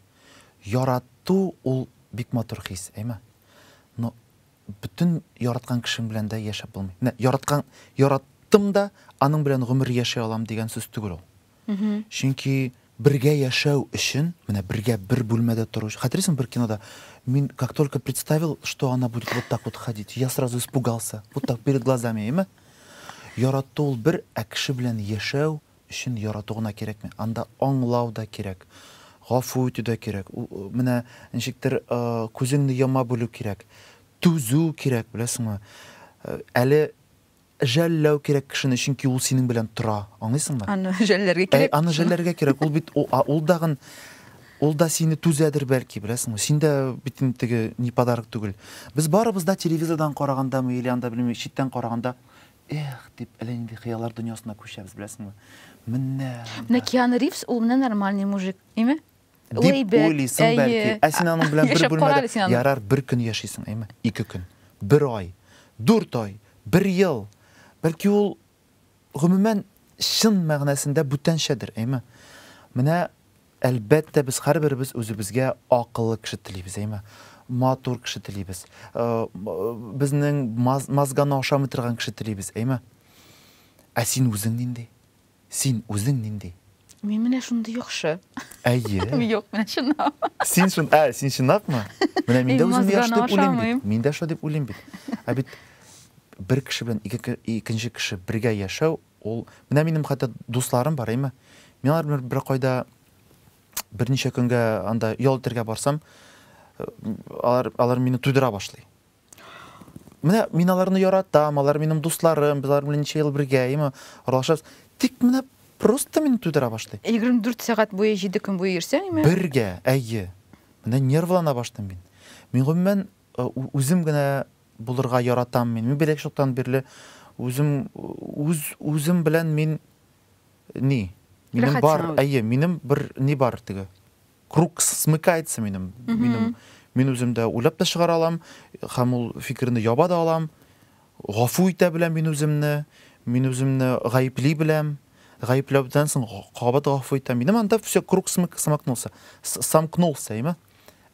Ярату ул бик матур хис, әйме? Но бүтән яраткан кешем белән дә яшәп булмый. Яраттым да, аның белән гомер яшәй алам дигән сүз түгел ул. Чөнки бергә яшәү өчен, менә бергә бер бүлмәдә тору. Хәтерсең, бер кинода мин как только представил, что она будет вот так вот ходить, я сразу испугался. Вот так перед глазами, әйме? Ярату ул бер кеше белән яшәү өчен ярату гына кирәкме? Анда аңлау да кирәк. Гафу итү дә кирәк. Менә ничектер күзеңне яма белү кирәк. Түзү кирәк, беләсеңме? Әле жәлләү кирәк кешене, чөнки ул синең белән тора. Аңлыйсыңмы? Аны жәлләргә кирәк. Аны жәлләргә кирәк. Ул бит ул да сине түзәдер бәлки, беләсеңме? Син дә бит теге ни подарок түгел. Без барыбыз да телевизордан карагандамы, или анда белмим, читтән караганда, дип әле инде хыяллар дөньясына күчәбез, беләсеңме? Менә Киану Ривз ул менә нормальный мужик, әйме? Дип уйлыйсың бәлки. Ә син аның белән бер бүлмәдә ярар, бер көн яшисең, әйме? 2 көн, 1 ай, 4 ай, 1 ел. Бәлки ул гомумән шын мәгънәсендә бүтәнчәдер, әйме? Менә әлбәттә без һәрберебез үзебезгә акыллы кеше телибез, әйме? Матур кеше телибез. Безнең мазганы ашамый торган кеше телибез, әйме? Ә син үзең нинди? Син үзең нинди? Мин менә шундый яхшы. Әйе. Юк, менә шунда. Син шунапмы? Менә мин дә үзем яхшы дип уйлыйм бит. Мин дә шулай дип уйлыйм бит. Ә бит бер кеше белән икенче кеше бергә яшәү, ул менә минем хәтта дусларым бар, әйме? Мин алар бер кайда берничә көнгә анда ял итәргә барсам, алар мине туйдыра башлый. Менә мин аларны яратам, алар минем дусларым, без алар белән ничә ел бергә, әйме, аралашабыз. Тик менә просто мине туйдыра башлый. 24 сәгать буе 7 көн буе йөрсәң, әйме? Бергә, әйе. Менә нервлана баштым мин. Мин гомумән үзем генә булырга яратам мин. Мин бирек шуктан бирле үзем белән мин минем бар, әйе, минем бер ни бар теге. Круг смыкается минем. Мин үземдә уйлап та чыгара алам, һәм ул фикерне яба да алам. Гафу итә беләм мин үземне гаепли беләм. Гаепләүдән соң кабат гафу итәм. Минем анда все круг сомкнулся, әйме?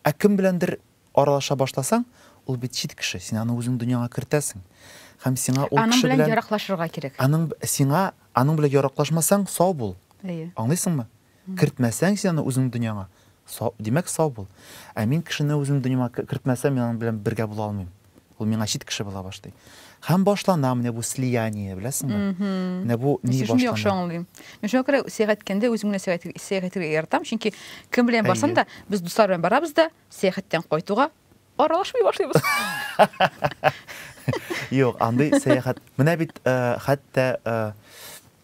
Ә кем беләндер аралаша башласаң, ул бит чит кеше, син аны үзең дөньяга кертәсең. Һәм сиңа ул кеше белән яраклашырга кирәк. Аның белән яраклашмасаң, сау бул. Әйе. Аңлыйсыңмы? Кертмәсәң син аны үзең дөньяга, димәк сау бул. Ә мин кешене үзем дөньяга кертмәсәм, мин аның белән бергә була алмыйм. Ул миңа чит кеше була башлый. Һәм башлана менә бу слияние, беләсеңме? Менә бу ни башлана? Мин яхшы аңлыйм. Мин шуңа күрә сәяхәткәндә үзем генә сәяхәткә яратам, чөнки кем белән барсам да, без дуслар белән барабыз да, сәяхәттән кайтуга аралашмый башлыйбыз. Юк, андый сәяхәт. Менә бит хәтта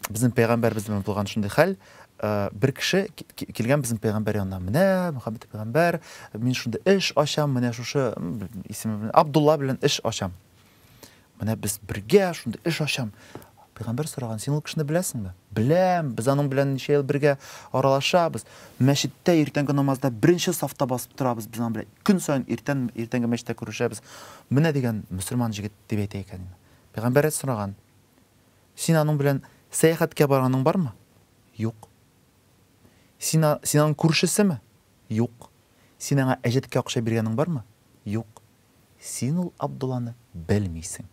безнең пәйгамбәрбез белән булган шундый хәл, бер кеше килгән безнең пәйгамбәр янына. Менә Мөхәммәд пәйгамбәр, мин шундый эш ачам, менә шушы исеме белән Абдулла белән эш ачам. Менә без бергә шундый эш ачам. Пәйгамбәр сораган, син ул кешене беләсеңме? Беләм, без аның белән ничә ел бергә аралашабыз. Мәчеттә иртәнге намазда беренче сафта басып торабыз без аның белән. Көн саен иртәнге мәчеттә күрешәбез. Менә дигән мөселман җегет дип әйтә икән. Пәйгамбәр сораган, син аның белән сәяхәткә барганың бармы? Юк. Син аның күршесеме? Юк. Син аңа әҗәткә акча биргәнең бармы? Юк. Син ул Абдулланы белмисең.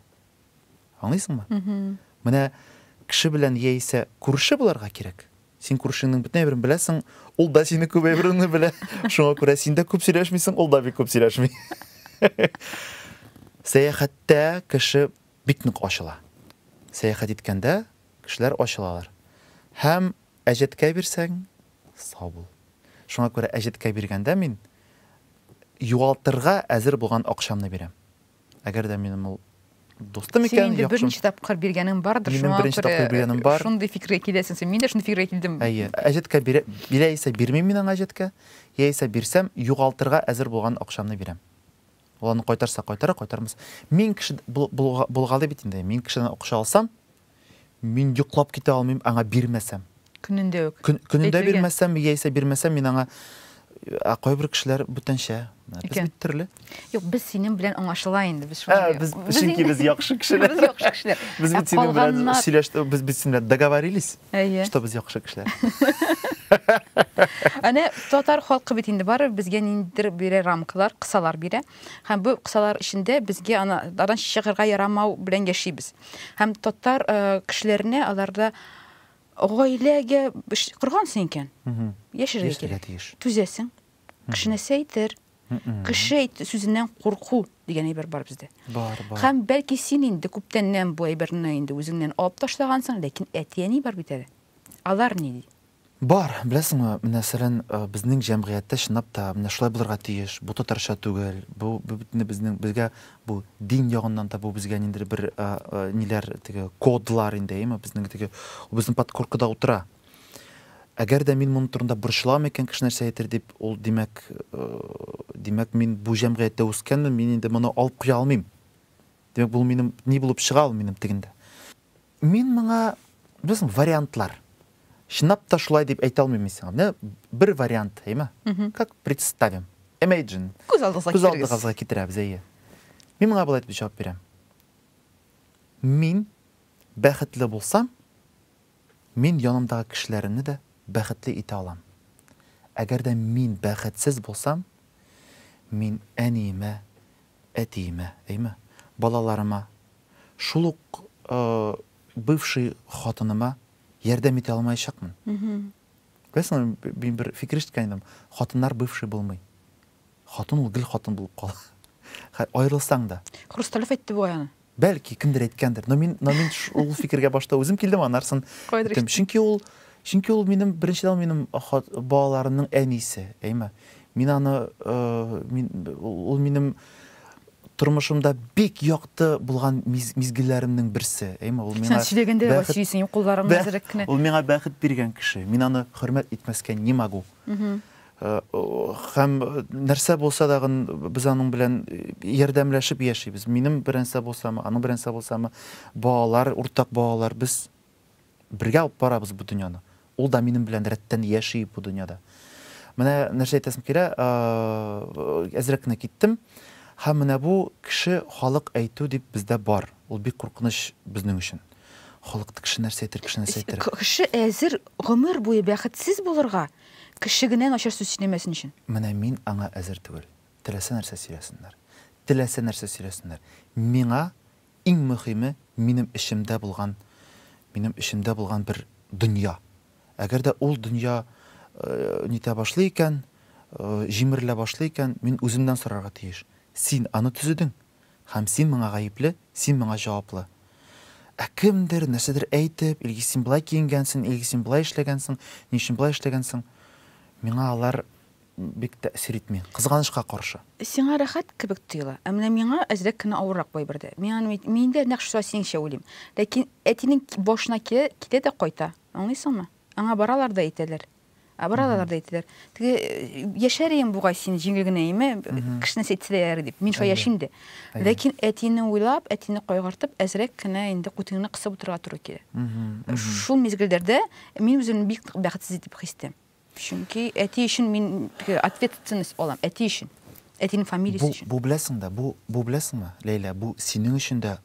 Аңлыйсыңмы? Менә кеше белән яисә күрше буларга кирәк. Син күршеңнең бөтен әйберен беләсең, ул да сине күп әйберне белә. Шуңа күрә син дә күп сөйләшмисең, ул да бик күп сөйләшми. Сәяхәттә кеше бик нык ачыла. Сәяхәт иткәндә кешеләр ачылалар. Һәм әҗәткә бирсәң, сау бул. Шуңа күрә әҗәткә биргәндә мин югалтырга әзер булган акчамны бирәм. Әгәр дә минем ул достым икән, яхшы. Син берничә тапкыр биргәнең бардыр, шуңа күрә шундый фикергә киләсең. Мин дә шундый фикергә килдем. Әйе, әҗәткә бирәйсә бирмим мин аңа әҗәткә, яисә бирсәм югалтырга әзер булган акчамны бирәм. Ул аны кайтарса кайтара, кайтармас. Мин кеше булгалы бит инде. Мин кешедән акча алсам, Мин йоклап китә алмыйм, аңа бирмәсәм. Көнендә үк. Көнендә Әйтелгән. бирмәсәм, яисә бирмәсәм, мин аңа кайбер кешеләр бүтәнчә. Без Икән. бит төрле. Юк, без синең белән аңлашыла инде. Без шулай. Без чөнки без яхшы кешеләр. Без яхшы кешеләр. Без Ә бит синең белән калганнар- сөйләштек, без синең белән договорились, Әйе. что без яхшы кешеләр. Әнә татар халкы бит инде бар, безгә ниндидер бирә рамкалар, кысалар бирә. Һәм бу кысалар эчендә безгә анадан чыгарга ярамау белән яшибез. Һәм татар кешеләренә аларда гаиләгә коргансың икән. Яшәргә Яшәргә кирәк. тиеш. Түзәсең. Кеше нәрсә әйтер? Кеше сүзеннән курку дигән әйбер бар бездә. Бар. Һәм бәлки син инде күптәннән бу әйберне инде үзеңнән алып ташлагансың, ләкин әтияни бар бит әле. Алар ни ди? Бар, беләсеңме, мәсәлән, безнең җәмгыятьтә чынлап та менә шулай булырга тиеш. Бу татарча түгел. Бу безгә бу дин ягыннан да бу безгә ниндидер бер ниләр теге кодлар инде, әйме, безнең подкоркада утыра. Әгәр дә мин моның турында борчылам икән, кеше нәрсә әйтер дип, ул димәк мин бу җәмгыятьтә үскәнмен, мин инде моны алып куя алмыйм. Димәк, бу минем ни булып чыга ул минем тегендә. Мин моңа безнең вариантлар. Чынлап та шулай дип әйтә алмыйм сиңа. Менә бер вариант, әйме? Как представим? Imagine. Күз алдыгызга Китерәбез, әйе. Мин моңа булай дип җавап бирәм. Мин бәхетле булсам, мин янымдагы кешеләрне дә бәхетле итә алам. Әгәр дә мин бәхетсез булсам, мин әниемә, әтиемә, әйме? Балаларыма, шул ук бывший хатыныма ярдәм итә алмаячакмын. Беләсеңме, мин бер фикер ишеткән идем. Хатыннар бывший булмый. Хатын ул гел хатын булып кала. Аерылсаң да. Хрусталев әйтте бу аяны. Бәлки кемдер әйткәндер. Но мин ул фикергә башта үзем килдем, анарсын. Чөнки ул минем беренчедән минем балаларымның әнисе, әйме? Мин аны ул минем тормышымда бик якты булган мизгелләремнең берсе, әйме? Ул миңа Сен сөйләгәндә васыйсың, кулларың әзрәк кенә. Ул миңа бәхет биргән кеше. Мин аны хөрмәт итмәскә ни могу. Һәм нәрсә булса да без аның белән ярдәмләшеп яшибез. Минем беренче булсамы, аның беренче булсамы, балалар, уртак балалар, без бергә алып барабыз бу дөньяны. Ул да минем белән рәттән яши бу дөньяда. Менә нәрсә әйтәсем кирә, әзрәк кенә киттем. Һәм менә бу кеше халык әйтү дип бездә бар. Ул бик куркыныч безнең өчен. Халыкты кеше нәрсә әйтер, кеше нәрсә әйтер. Кеше әзер гомер буе бәхетсез булырга, кеше генә начар сүз сөйләмәсен өчен. Менә мин аңа әзер түгел. Теләсә нәрсә сөйләсеннәр. Теләсә нәрсә сөйләсеннәр. Миңа иң мөһиме минем ишемдә булган бер дөнья. Әгәр дә ул дөнья нитә башлый икән, җимерлә башлый икән, мин үземнән сорарга тиеш. Син аны төзедең, һәм син моңа гаепле, син моңа җаваплы. Ә кемдер нәрсәдер әйтеп, илги син булай киенгәнсең, илги син булай эшләгәнсең, ни өчен булай эшләгәнсең? Миңа алар бик тәэсир итми, кызганычка каршы. Сиңа рәхәт кебек тоела. Ә менә миңа әзрәк кенә авыррак бай бердә. Мин дә нәкъ шулай синеңчә уйлыйм. Ләкин әтинең башына китә дә кайта. Аңлыйсыңмы? Аңа баралар да әйтәләр. Баралар да әйтәләр. Теге яшәрем бугай син җиңел генә име, кешене әйтсәләр дип. Мин шулай яшим дә. Ләкин әтине уйлап, әтине кайгыртып, әзрәк кенә инде кутыңны кысып утырга туры килә. Шул мизгелдәрдә мин үземне бик бәхетсез итеп хис итәм. Чөнки әти өчен мин ответственность алам, әти өчен. Әтинең фамилиясе өчен. Бу беләсең дә, бу беләсеңме, Ләйлә, бу синең өчен дә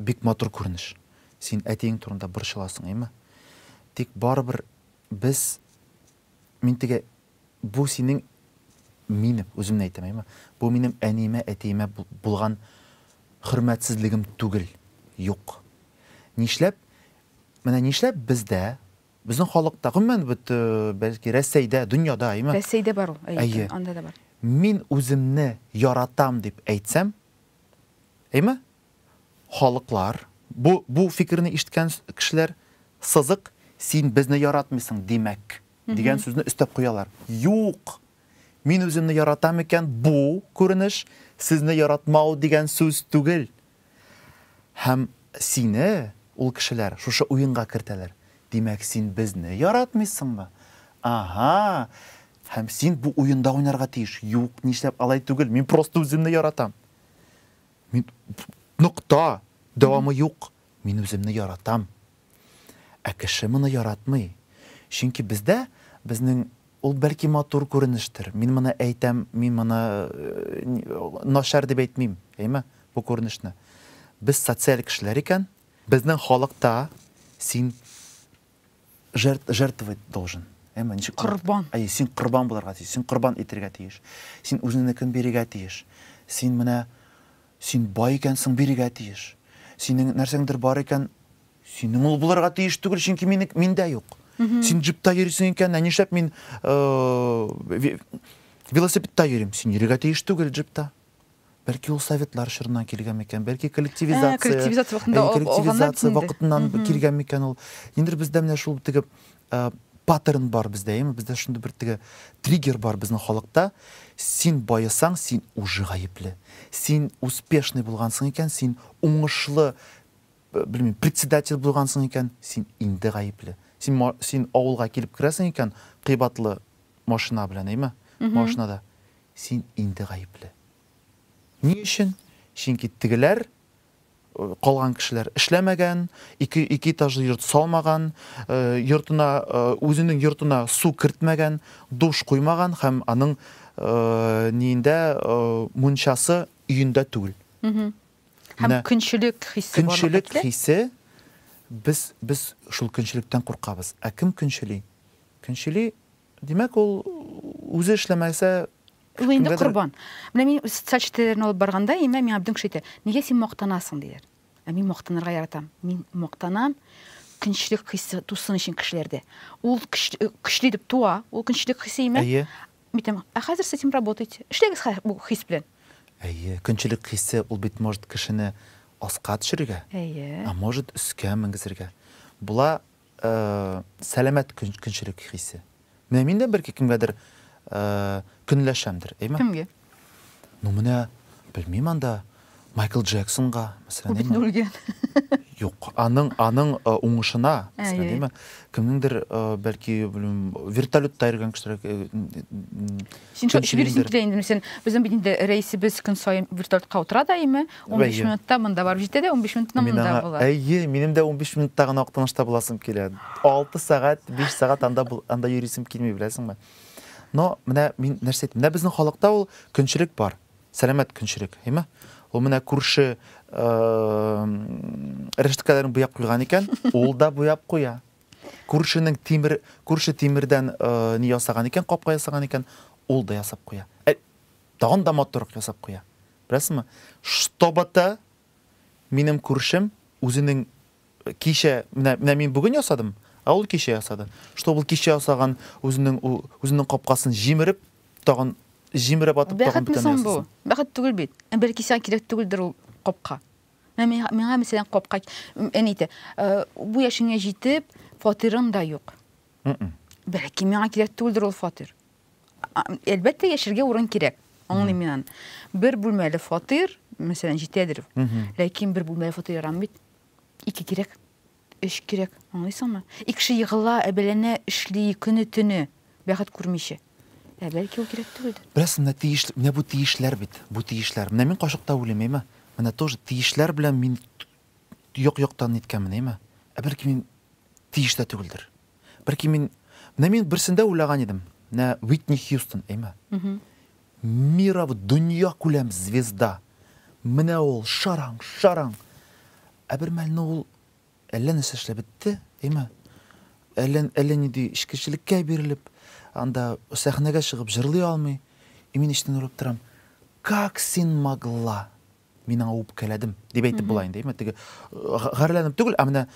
бик матур күренеш. Син әтиң турында борчыласың, әйме? Тик барыбер мин теге бу синең минем үземне әйтәм, әйме? Бу минем әниемә, әтиемә булган хөрмәтсезлегем түгел, юк. Нишләп бездә, безнең халыкта, гомумән бәлки Рәсәйдә, дөньяда, әйме? Рәсәйдә бар ул, анда да бар. Мин үземне яратам дип әйтсәм, әйме? Халыклар, бу фикерне ишеткән кешеләр сызык, син безне яратмыйсың димәк дигән сүзне өстәп куялар. Юк. Мин үземне яратам икән, бу күренеш сезне яратмау дигән сүз түгел. Һәм сине ул кешеләр шушы уенга кертәләр. Димәк, син безне яратмыйсыңмы? Ага. Һәм син бу уенда уйнарга тиеш. Юк, нишләп алай түгел? Мин просто үземне яратам. Мин нукта, дәвамы юк. Мин үземне яратам. Ә кеше моны яратмый. Чөнки бездә безнең ул бәлки матур күренештер. Мин моны әйтәм, мин моны начар дип әйтмим, әйме, бу күренешне. Без социаль кешеләр икән, безнең халыкта син жертвовать должен. Әйме, ничек Корбан. Син корбан булырга тиеш, син корбан итәргә тиеш. Син үзеңнекен бирергә тиеш. Син менә син бай икәнсең, бирергә тиеш. Синең нәрсәңдер бар икән, синең ул булырга тиеш түгел, чөнки миндә юк. Син джипта йөрисең икән, нишләп мин велосипедта йөрим? Син йөрергә тиеш түгел джипта. Бәлки ул советлар чорыннан килгән микән, бәлки коллективизация вакытыннан килгән микән ул. Инде бездә менә шул теге паттерн бар бездә, бездә шундый бер теге триггер бар безнең халыкта. Син байысаң, син уже гаепле. Син успешный булгансың икән, син уңышлы, белмим, председатель булгансың икән, син инде гаепле. Син авылга килеп керәсең икән, кыйбатлы машина белән, әйме? Машинада. Син инде гаепле. Ни өчен? Чөнки тегеләр, калган кешеләр эшләмәгән, ике этажлы йорт салмаган, йортына, үзенең йортына су кертмәгән, душ куймаган һәм аның ниендә мунчасы өендә түгел. Һәм көнчелек хиссе бар. Көнчелек хиссе, biz шул көнчелектән куркабыз. Ә кем көнчели? Көнчели, димәк, ул үзе эшләмәсә, ул инде корбан. Менә мин социаль эшләрне алып барганда, мин абдың кеше нигә син мактанасың диләр. Ә мин мактанырга яратам. Мин мактанам көнчелек хиссе тусын өчен кешеләрдә. Ул көчле дип туа, ул көнчелек хиссе име? Әйе. Митем, ә хәзер сез этим работаете. Эшләгез бу хис белән. Әйе, көнчелек хиссе ул бит может кешене аска төшерергә. Әйе. А может үскә менгезергә. Була сәламәт көнчелек хиссе. Менә мин дә бер кемгәдер көнләшәмдер, әйме? Кемгә? Ну менә белмим анда Майкл Джексонга, мәсәлән, бит үлгән. Юк, аның уңышына, мәсәлән, әйме? Кемнеңдер бәлки вертолетта йөргән кешеләр. Син шул йөрисең килә инде, мәсәлән, безнең бит инде рейсыбыз көн саен вертолетка утыра да, әйме? 15 минутта монда барып җитә дә, 15 минутта монда була. Әйе, минем дә 15 минутта гына вакытынышта буласым килә. 6 сәгать, 5 сәгать анда йөрисем килми, беләсеңме? Но менә мин нәрсә әйтим, менә безнең халыкта ул көнчелек бар. Сәламәт көнчелек, әйме? Ул менә күрше рештекаларын буяп куйган икән, ул да буяп куя. Күрше тимердән ни ясаган икән, капка ясаган икән, ул да ясап куя. Тагын да матурлык ясап куя. Беләсеңме? Штобата минем күршем үзенең кичә, менә мин бүген ясадым, а ул кичә ясады. Што ул кичә ясаган үзенең капкасын җимереп, тагын җимереп атып тагын битен ясады. Бәхет түгел бит. Бәлки сиңа кирәк түгелдер ул капка. Миңа мәсәлән капка, әнитә, бу яшеңә җитеп, фатирың да юк. Бәлки миңа кирәк түгелдер ул фатир. Әлбәттә яшәргә урын кирәк. Аңлыйм мин. Бер бүлмәле фатир, мәсәлән, җитәдер. Ләкин бер бүлмәле фатир ярам бит. 2 кирәк. 3 кирәк. Аңлыйсыңмы? 2 кеше йыгыла, әбәләнә, эшли, көне-төне, бәхет күрмичә. Бәлки ул кирәк түгелдер. Беләсең, менә бу тиешләр бит. Бу тиешләр. Менә мин кашыкта үлемәйме? Менә тоже тиешләр белән мин як-яктан иткәнмен, әйме? Ә бәлки мин тиештә түгелдер. Бәлки мин берсендә уйлаган идем. Менә Уитни Хьюстон, әйме? Миров дөнья күләм звезда. Менә ул шараң. Ә бер мәлне ул әллә нәрсә эшләп бетте, әйме? Әллә нинди эшкәчелеккә бирелеп, анда сәхнәгә чыгып җырлый алмый. Мин иштән уйлап торам. Как син могла? Мин аңа үпкәләдем, дип әйтеп була инде, әйме? Теге гарьләнеп түгел, ә менә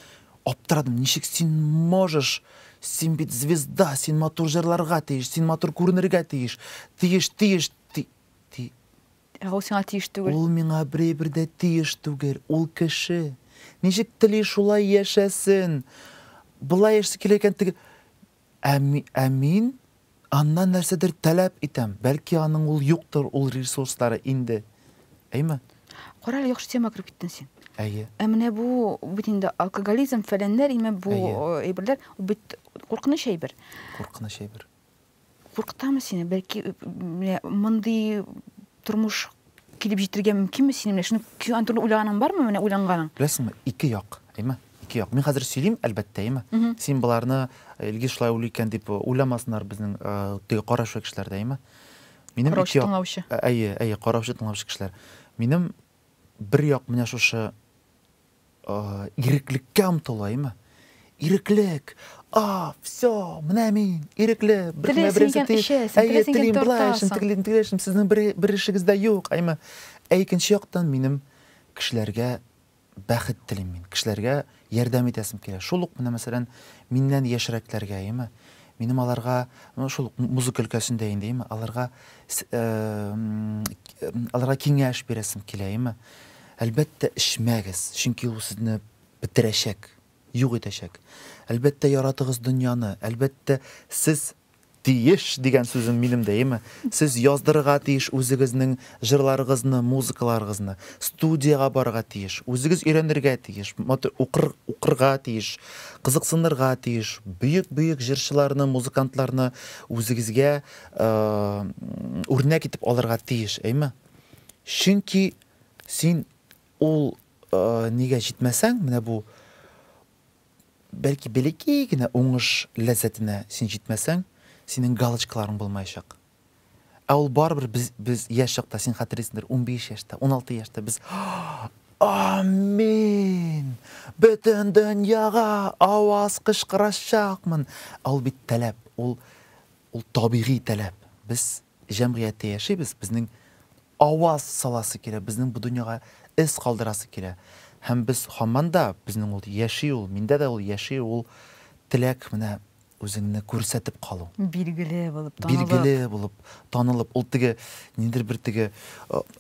аптырадым. Ничек син можешь? Син бит звезда, син матур җырларга тиеш, син матур күренергә тиеш. Ул сиңа тиеш түгел. Ул миңа бер дә тиеш түгел. Ул кеше. Ничек тели шулай яшәсен? Булай яшәсе килә икән теге. Ә мин аннан нәрсәдер таләп итәм. Бәлки аның ул юктыр, ул ресурслары инде. Әйме? Кара әле яхшы тема кирип киттең син. Әйе. Ә менә бу бит инде алкоголизм фәләннәр, бу әйберләр, бит куркыныч әйбер. Куркыныч әйбер. Куркытамы сине? Бәлки мондый тормыш килеп җитәргә мөмкинме синең? Шуны антур уйлаганың бармы? Менә уйланганың. Беләсеңме, 2 як. әйме? Ике як. Мин хәзер сөйлим, әлбәттә, әйме? Син буларны илгиз шулай уйлый икән дип уйламасыннар безнең теге карашы кешеләрдә, әйме? Минем Караучы тыңлаучы. Әйе, караучы тыңлаучы кешеләр. Минем бер як менә шушы иреклеккә омтылу, әйме? Иреклек. Все, менә мин ирекле. Телим беләшем, сезнең бер ишегездә юк, әйме? Икенче яктан минем кешеләргә бәхет телим мин. Кешеләргә ярдәм итәсем килә. Шул ук менә мәсәлән миннән яшьрәкләргә, әйме? Минем аларга шул музыка өлкәсендә инде, әйме? Аларга киңәш бирәсем килә, әйме? Әлбәттә эшмәгез, чөнки ул сезне битерәчәк, юк итәчәк. Әлбәттә яратыгыз дөньяны, әлбәттә сез тиеш дигән сүзем минем дә, әйме? Сез яздырырга тиеш үзегезнең җырларыгызны, музыкаларыгызны, студияга барырга тиеш, үзегез өйрәнергә тиеш, укырга тиеш, кызыксынырга тиеш, бөек җырчыларны, музыкантларны үзегезгә үрнәк итеп алырга тиеш, әйме? Чөнки син ул нигә җитмәсәң, менә бу бәлки бәләкәй генә уңыш ләззәтенә син җитмәсәң, синең галочкаларың булмаячак. Ә ул барбер без яшь чакта, син хәтерисеңдер, 15 яшьтә, 16 яшьтә без амин! Бөтен дөньяга аваз кычкырачакмын. Ул бит таләп, ул табигый таләп. Без җәмгыятьтә яшибез, безнең аваз саласы килә, безнең бу дөньяга эз калдырасы килә. Һәм без һаман да безнең ул яши, ул миндә дә ул яши, ул теләк менә үзеңне күрсәтеп калу. Билгеле булып, танылып, ул теге ниндер бер теге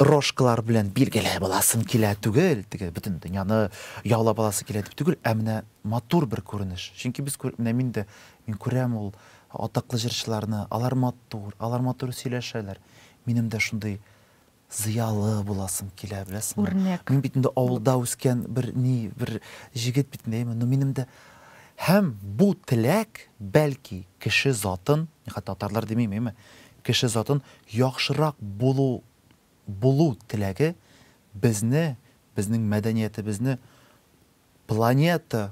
рожкалар белән билгеле буласың килә түгел, теге бөтен дөньяны яулап аласы килә дип түгел, ә менә матур бер күренеш. Чөнки без менә мин күрәм ул атаклы җырчыларны, алар матур сөйләшәләр. Минем дә шундый зыялы буласым килә, беләсеңме? Мин бит инде авылда үскән бер җегет бит инде, минем дә һәм бу теләк бәлки кеше затын, татарлар демим, әйме? Кеше затын яхшырак булу теләге безнең мәдәниятебезне планета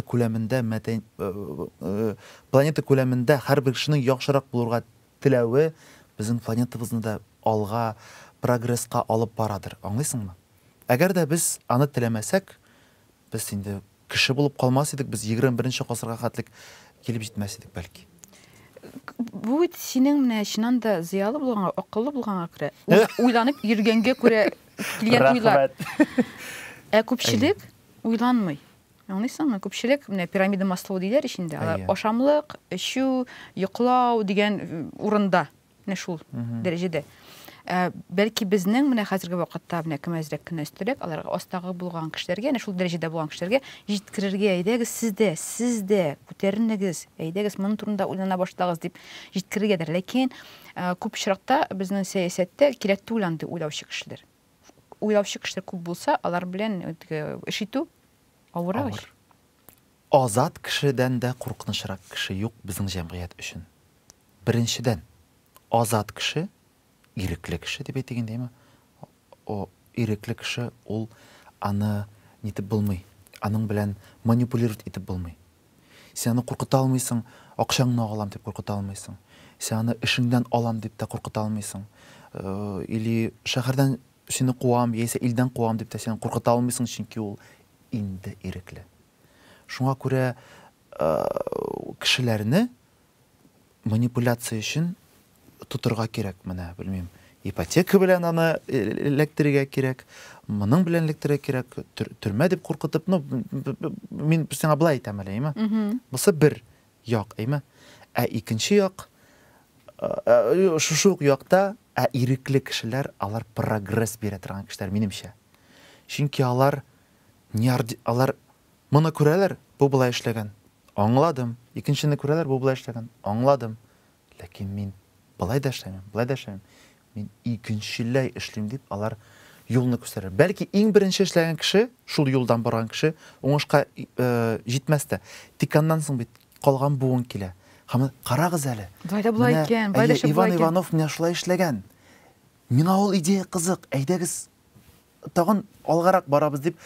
күләмендә һәрбер кешенең яхшырак булырга теләве безнең планетабызны да алга, прогресска алып барадыр. Аңлыйсыңмы? Әгәр дә без аны теләмәсәк, без инде кеше булып калмас идек, без 21-нче гасырга хәтлек килеп җитмәс идек бәлки. Бу синең менә чыннан да зыялы булганга, акыллы булганга күрә, уйланып йөргәнгә күрә килгән уйлар. Ә күпчелек уйланмый. Аңлыйсыңмы? Күпчелек менә пирамида Маслоу диләр ишендә. Ашамлык, эчү, йоклау дигән урында. Менә шул дәрәҗәдә. Бәлки безнең менә хәзерге вакытта менә кем әзрәк кенә өстәлек, аларга астагы булган кешеләргә, шул дәрәҗәдә булган кешеләргә җиткерергә, әйдәгез сез дә күтәренегез, әйдәгез моның турында уйлана башлагыз дип җиткерергәдер. Ләкин күп очракта безнең сәясәттә кирәкте уйланды уйлаучы кешеләр. Уйлаучы кешеләр күп булса, алар белән эш итү авыр. Азат кешедән дә куркынычрак кеше юк безнең җәмгыять өчен. Беренчедән, азат кеше ирекле кеше дип әйтгәндә, әйме? О ирекле кеше ул аны нитеп булмый. Аның белән манипулировать итеп булмый. Син аны куркыта алмыйсың, акчаңны алам дип куркыта алмыйсың. Син аны эшеңдән алам дип тә куркыта алмыйсың. Или шәһәрдән сине куам, яисә илдән куам дип тә син куркыта алмыйсың, чөнки ул инде ирекле. Шуңа күрә кешеләрне манипуляция өчен тутырга кирәк, менә, белмим, ипотека белән аны эләктерергә кирәк, моның белән эләктерергә кирәк, төрмә дип куркытып, мин сиңа булай әйтәм әле, әйме? Бусы бер як, әйме? Ә икенче як, шушы якта ирекле кешеләр, алар прогресс бирә торган кешеләр, минемчә. Чөнки алар моны күрәләр, бу булай эшләгән, аңладым. Икенчене күрәләр, бу булай эшләгән, аңладым. Ләкин мин булай да эшләмим. Мин икенчеләй эшлим дип, алар юлны күрсәтәләр. Бәлки иң беренче эшләгән кеше, шул юлдан барган кеше, уңышка җитмәс тә. Тик аннан соң бит калган буын килә. Һәм карагыз әле. Булай икән, булай да шулай икән. Иван Иванов менә шулай эшләгән. Миңа ул идея кызык. Әйдәгез тагын алгарак барабыз дип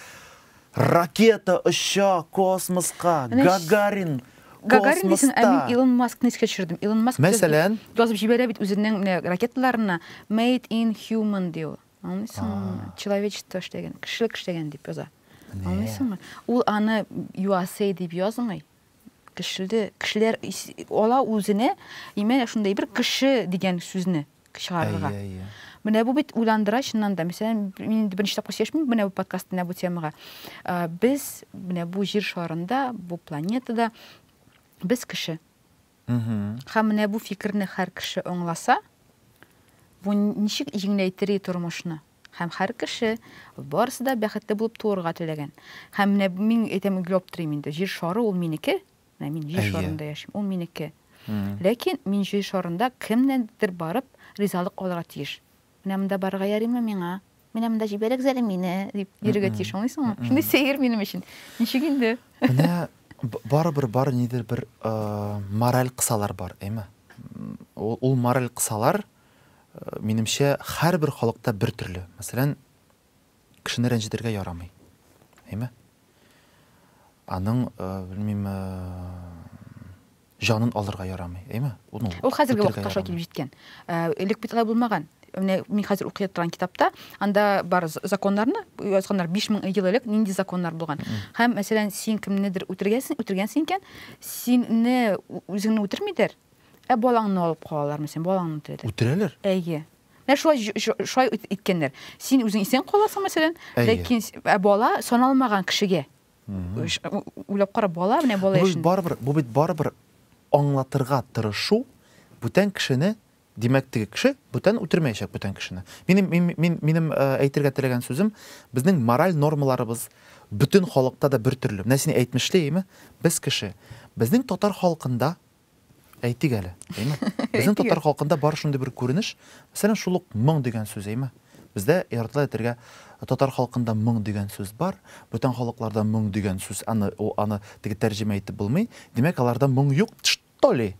ракета ұша космосқа, Гагарин Гагарин дейсің, космоста. Илон Маскны еске түсірдім. Илон Маск Мәсәлән, жазып жібере бит өзінің ракеталарына made in human деу. Аңлайсың, человечество іштеген, кішілік іштеген деп жаза. Аңлайсың, ол аны USA деп жазың ай. Кішілер ола өзіне емен шундай бір кіші деген сөзіні шығарыға. Менә бу бит уйландыра шыннан да. Мәсәлән, мин беренче тапкыр сөйләшмим менә бу подкастта менә бу темага. Без менә бу җир шарында, бу планетада без кеше. Һәм менә бу фикерне һәр кеше аңласа, бу ничек җиңеләйтер тормышны. Һәм һәр кеше барысы да бәхетле булып туырга теләгән. Һәм менә мин әйтәм глоб трим инде. Җир шары ул минеке. Менә мин җир шарында яшим. Ул минеке. Ләкин мин җир шарында кемнәндер барып ризалык алырга тиеш. Менә монда барырга ярыймы миңа? Менә монда җибәрәк зәле мине дип йөрергә тиеш. Аңлыйсыңмы? Шундый сәер минем өчен. Ничек инде? Менә бар нидер бер мораль кысалар бар, әйме? Ул мораль кысалар минемчә һәрбер халыкта бер төрле. Мәсәлән, кешене рәнҗетергә ярамый. Әйме? Аның, белмим, жанын алырга ярамый, әйме? Ул хәзерге вакытка шулай килеп җиткән. Элек бит алай булмаган. Мин хәзер укый торган китапта, анда бар законнарны язганнар 5000 ел элек нинди законнар булган. Һәм мәсәлән, син кемнедер үтергәнсең икән, синне үзеңне үтермидер. Балаңны алып калалар, мәсәлән, балаңны үтерәләр. Үтерәләр? Әйе. Менә шулай иткәннәр. Син үзең исән каласың, мәсәлән, ләкин бала саналмаган кешегә. Уйлап кара, бала, менә бала яшен. Бу бит барыбер аңлатырга тырышу бүтән кешене, димәк теге кеше бүтән үтермәячәк бүтән кешене. Минем әйтергә теләгән сүзем, безнең мораль нормаларыбыз бүтән халыкта да бер төрле. Менә син әйтмешле, без кеше, безнең татар халкында әйтик әле, әйме? Безнең татар халкында бар шундый бер күренеш, мәсәлән, шул ук моң дигән сүз, әйме? Бездә яртыла әйтергә татар халкында моң дигән сүз бар, бүтән халыкларда моң дигән сүз, аны теге тәрҗемә итеп булмый. Димәк, аларда моң юк, что ли?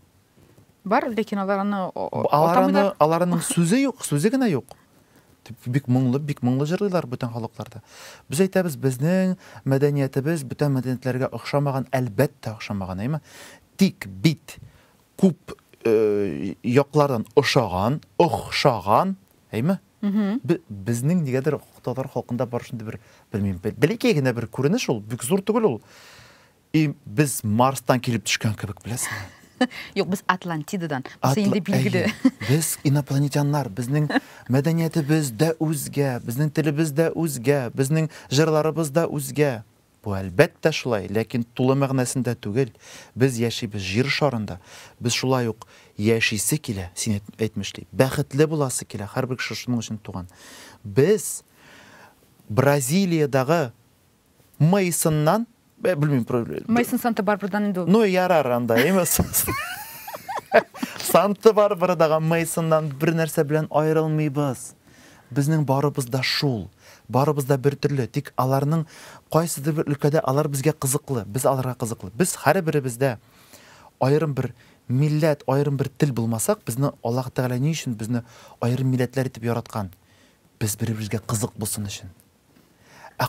Бар, ләкин аларның сүзе юк, сүзе генә юк. Бик моңлы җырлыйлар бүтән халыкларда. Без әйтәбез, безнең мәдәниятебез бүтән мәдәниятләргә охшамаган, әлбәттә охшамаган, әйме? Тик бит күп яклардан охшаган, әйме? Безнең нигәдер татар халкында бар шундый бер, белмим, бәләкәй генә бер күренеш ул, бик зур түгел ул. Без Марстан килеп төшкән кебек, беләсеңме? Юк, без Атлантидадан. Без инде билгеле. Без инопланетяннар, безнең мәдәниятебез дә үзгә, безнең телебез дә үзгә, безнең җырларыбыз да үзгә. Бу әлбәттә шулай, ләкин тулы мәгънәсендә түгел. Без яшибез җир шарында. Без шулай ук яшисе килә, син әйтмешли. Бәхетле буласы килә, һәрбер кеше шуның өчен туган. Без Бразилиядагы Мейсоннан, белмим, Мейсон Санта-Барбарадан инде. Ну, ярар анда, эмес. Санта-Барбарадагы Мейсоннан бер нәрсә белән айрылмыйбыз. Безнең барыбыз да шул. Барыбыз да бер төрле, тик аларның кайсыдыр бер өлкәдә алар безгә кызыклы, без аларга кызыклы. Без һәрберебездә айрым бер милләт, айрым бер тел булмасак, безне Аллаһ Тәгалә ни өчен безне айрым милләтләр итеп яраткан? Без бер-беребезгә кызык булсын өчен.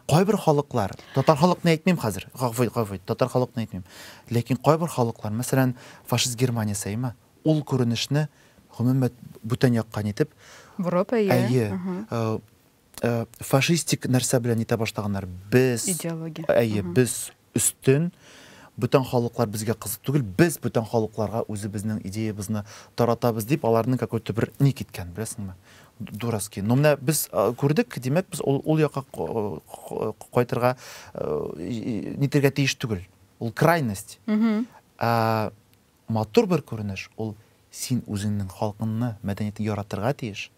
Кайбер халыклар, татар халыкны әйтмим хәзер. Гафу, татар халыкны әйтмим. Ләкин кайбер халыклар, мәсәлән, фашист Германиясе, әйме, ул күренешне гомумән бүтән якка нитеп, Европа, фашистик нәрсә белән итә башлаганнар. Без идеология. Без өстен, бүтән халыклар безгә кызык түгел, без бүтән халыкларга үзебезнең идеябызны таратабыз дип, аларның какой-то бер ник иткән, беләсеңме? Дураски. Но менә без күрдек, димәк, без ул якка кайтырга нитергә тиеш түгел. Ул крайность. Матур бер күренеш, ул син үзеңнең халкыңны, мәдәниятен яратырга тиеш.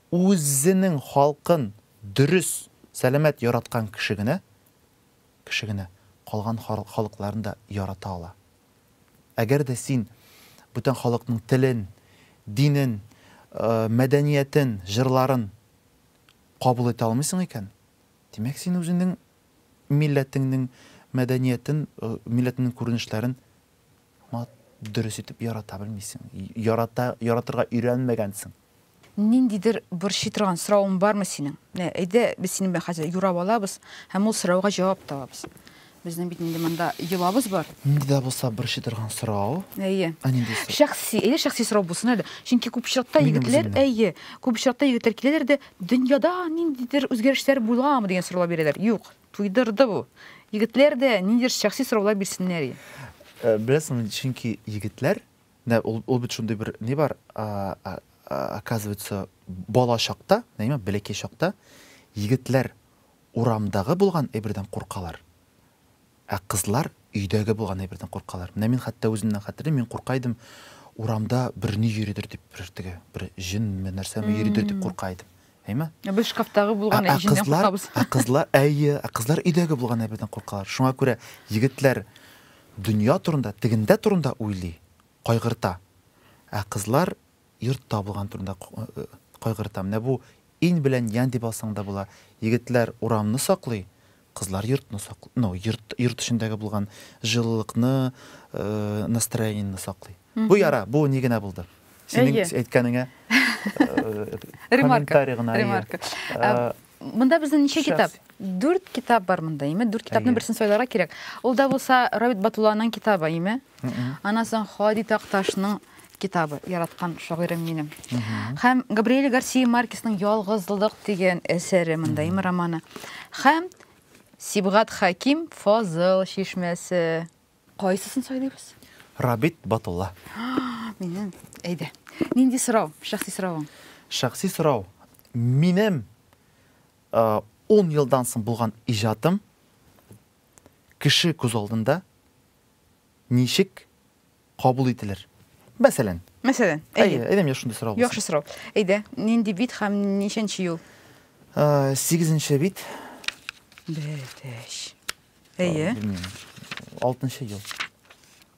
Үзенең халкын дөрес, сәламәт яраткан кеше генә калган халыкларны да ярата ала. Әгәр дә син бүтән халыкның телен, динен, мәдәниятен, җырларын кабул итә алмыйсың икән, димәк, син үзеңнең милләтеңнең мәдәниятен, милләтеңнең күренешләрен дөрес итеп ярата белмисең. Яратырга өйрәнмәгәнсең. ниндидер бер шитрган сорауың бармы синең? Әйдә, без синең белән хәзер юрап алабыз һәм ул сорауга җавап табабыз. Безнең бит инде монда йолабыз бар. Нинди дә булса бер шитрган сорау. Әйе. Нинди Шәхси сорау булсын әле. Чөнки күп очракта Минем егетләр, үземнең. әйе, күп очракта егетләр киләләр дә дөньяда ниндидер үзгәрешләр буламы дигән сораулар бирәләр. Юк, туйдырды бу. Егетләр дә ниндидер шәхси сораулар бирсеннәр. Беләсеңме, чөнки егетләр, ул бит шундый бер ни бар, оказывается, бала чакта, нәйме, бәләкәй чакта егетләр урамдагы булган әйбердән куркалар. Ә кызлар өйдәге булган әйбердән куркалар. Менә мин хәтта үземнән хәтерлим, мин куркайдым, урамда бер ни йөридер дип, бер җинме нәрсәме йөридер дип куркайдым. Әйме? Без шкафтагы булган җиннән куркабыз. Кызлар өйдәге булган әйбердән куркалар. Шуңа күрә егетләр дөнья турында, тегендә турында уйлый, кайгырта. Ә кызлар йортта булган турында кайгырта. Менә бу ин белән ян дип алсаң да була. Егетләр урамны саклый, кызлар йортны саклый. Йорт эчендәге булган җылылыкны, настроениене саклый. Бу яра, бу ни генә булды. Синең әйткәнеңә ремарка. Монда безнең ничә китап? 4 китап бар монда, име? 4 китапны берсен сайларга кирәк. Ул да булса Равит Батулланың китабы, име? Анасын Хади Такташның китабы, яраткан шагыйрем минем. Һәм Габриэль Гарсия Маркесның Ялгызлык дигән әсәре монда, име, романы. Һәм Сибгат Хаким Фазыл чишмәсе. Кайсысын сайлыйбыз? Равит Батулла. Минем, әйдә. Нинди сорау? Шәхси сорау. Шәхси сорау. Минем 10 елдан соң булган иҗатым кеше күз алдында ничек кабул ителер? Мәсәлән, әйе, әйдәм шундый сорау булсын. Яхшы сорау. Әйдә, нинди бит һәм ничәнче ел? 8нче бит. Бәтәш. Әйе. 6нчы ел.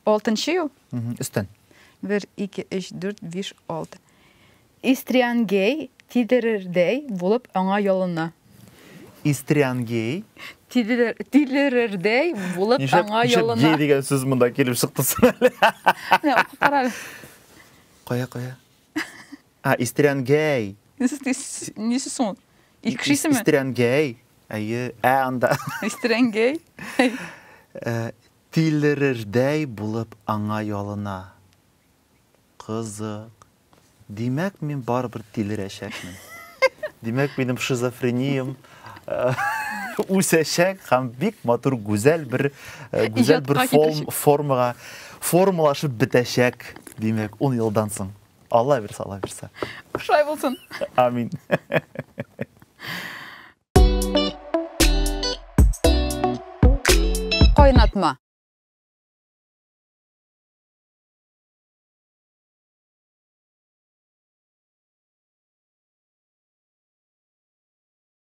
6нчы ел? Өстән. 1, 2, 3, 4, 5, 6. Истриан гей тидерердәй булып аңа ялына. Истриан гей. Тидерердәй булып аңа ялына. Гей дигән сүз монда килеп чыктысын әле. Карале. Кая. Истриан гей. Нисі сон? Икшисеме? Истриан гей. Әйе, анда. Истриан гей. Тилерердәй булып аңа ялына. Кызык. Димәк, мин барыбер тилерәчәкмен. Димәк, минем шизофрениям үсәчәк һәм бик матур гүзәл бер формалашып бетәчәк. Димәк, 10 елдан соң. Алла бирсә. Шулай булсын. Амин. Кайнатма.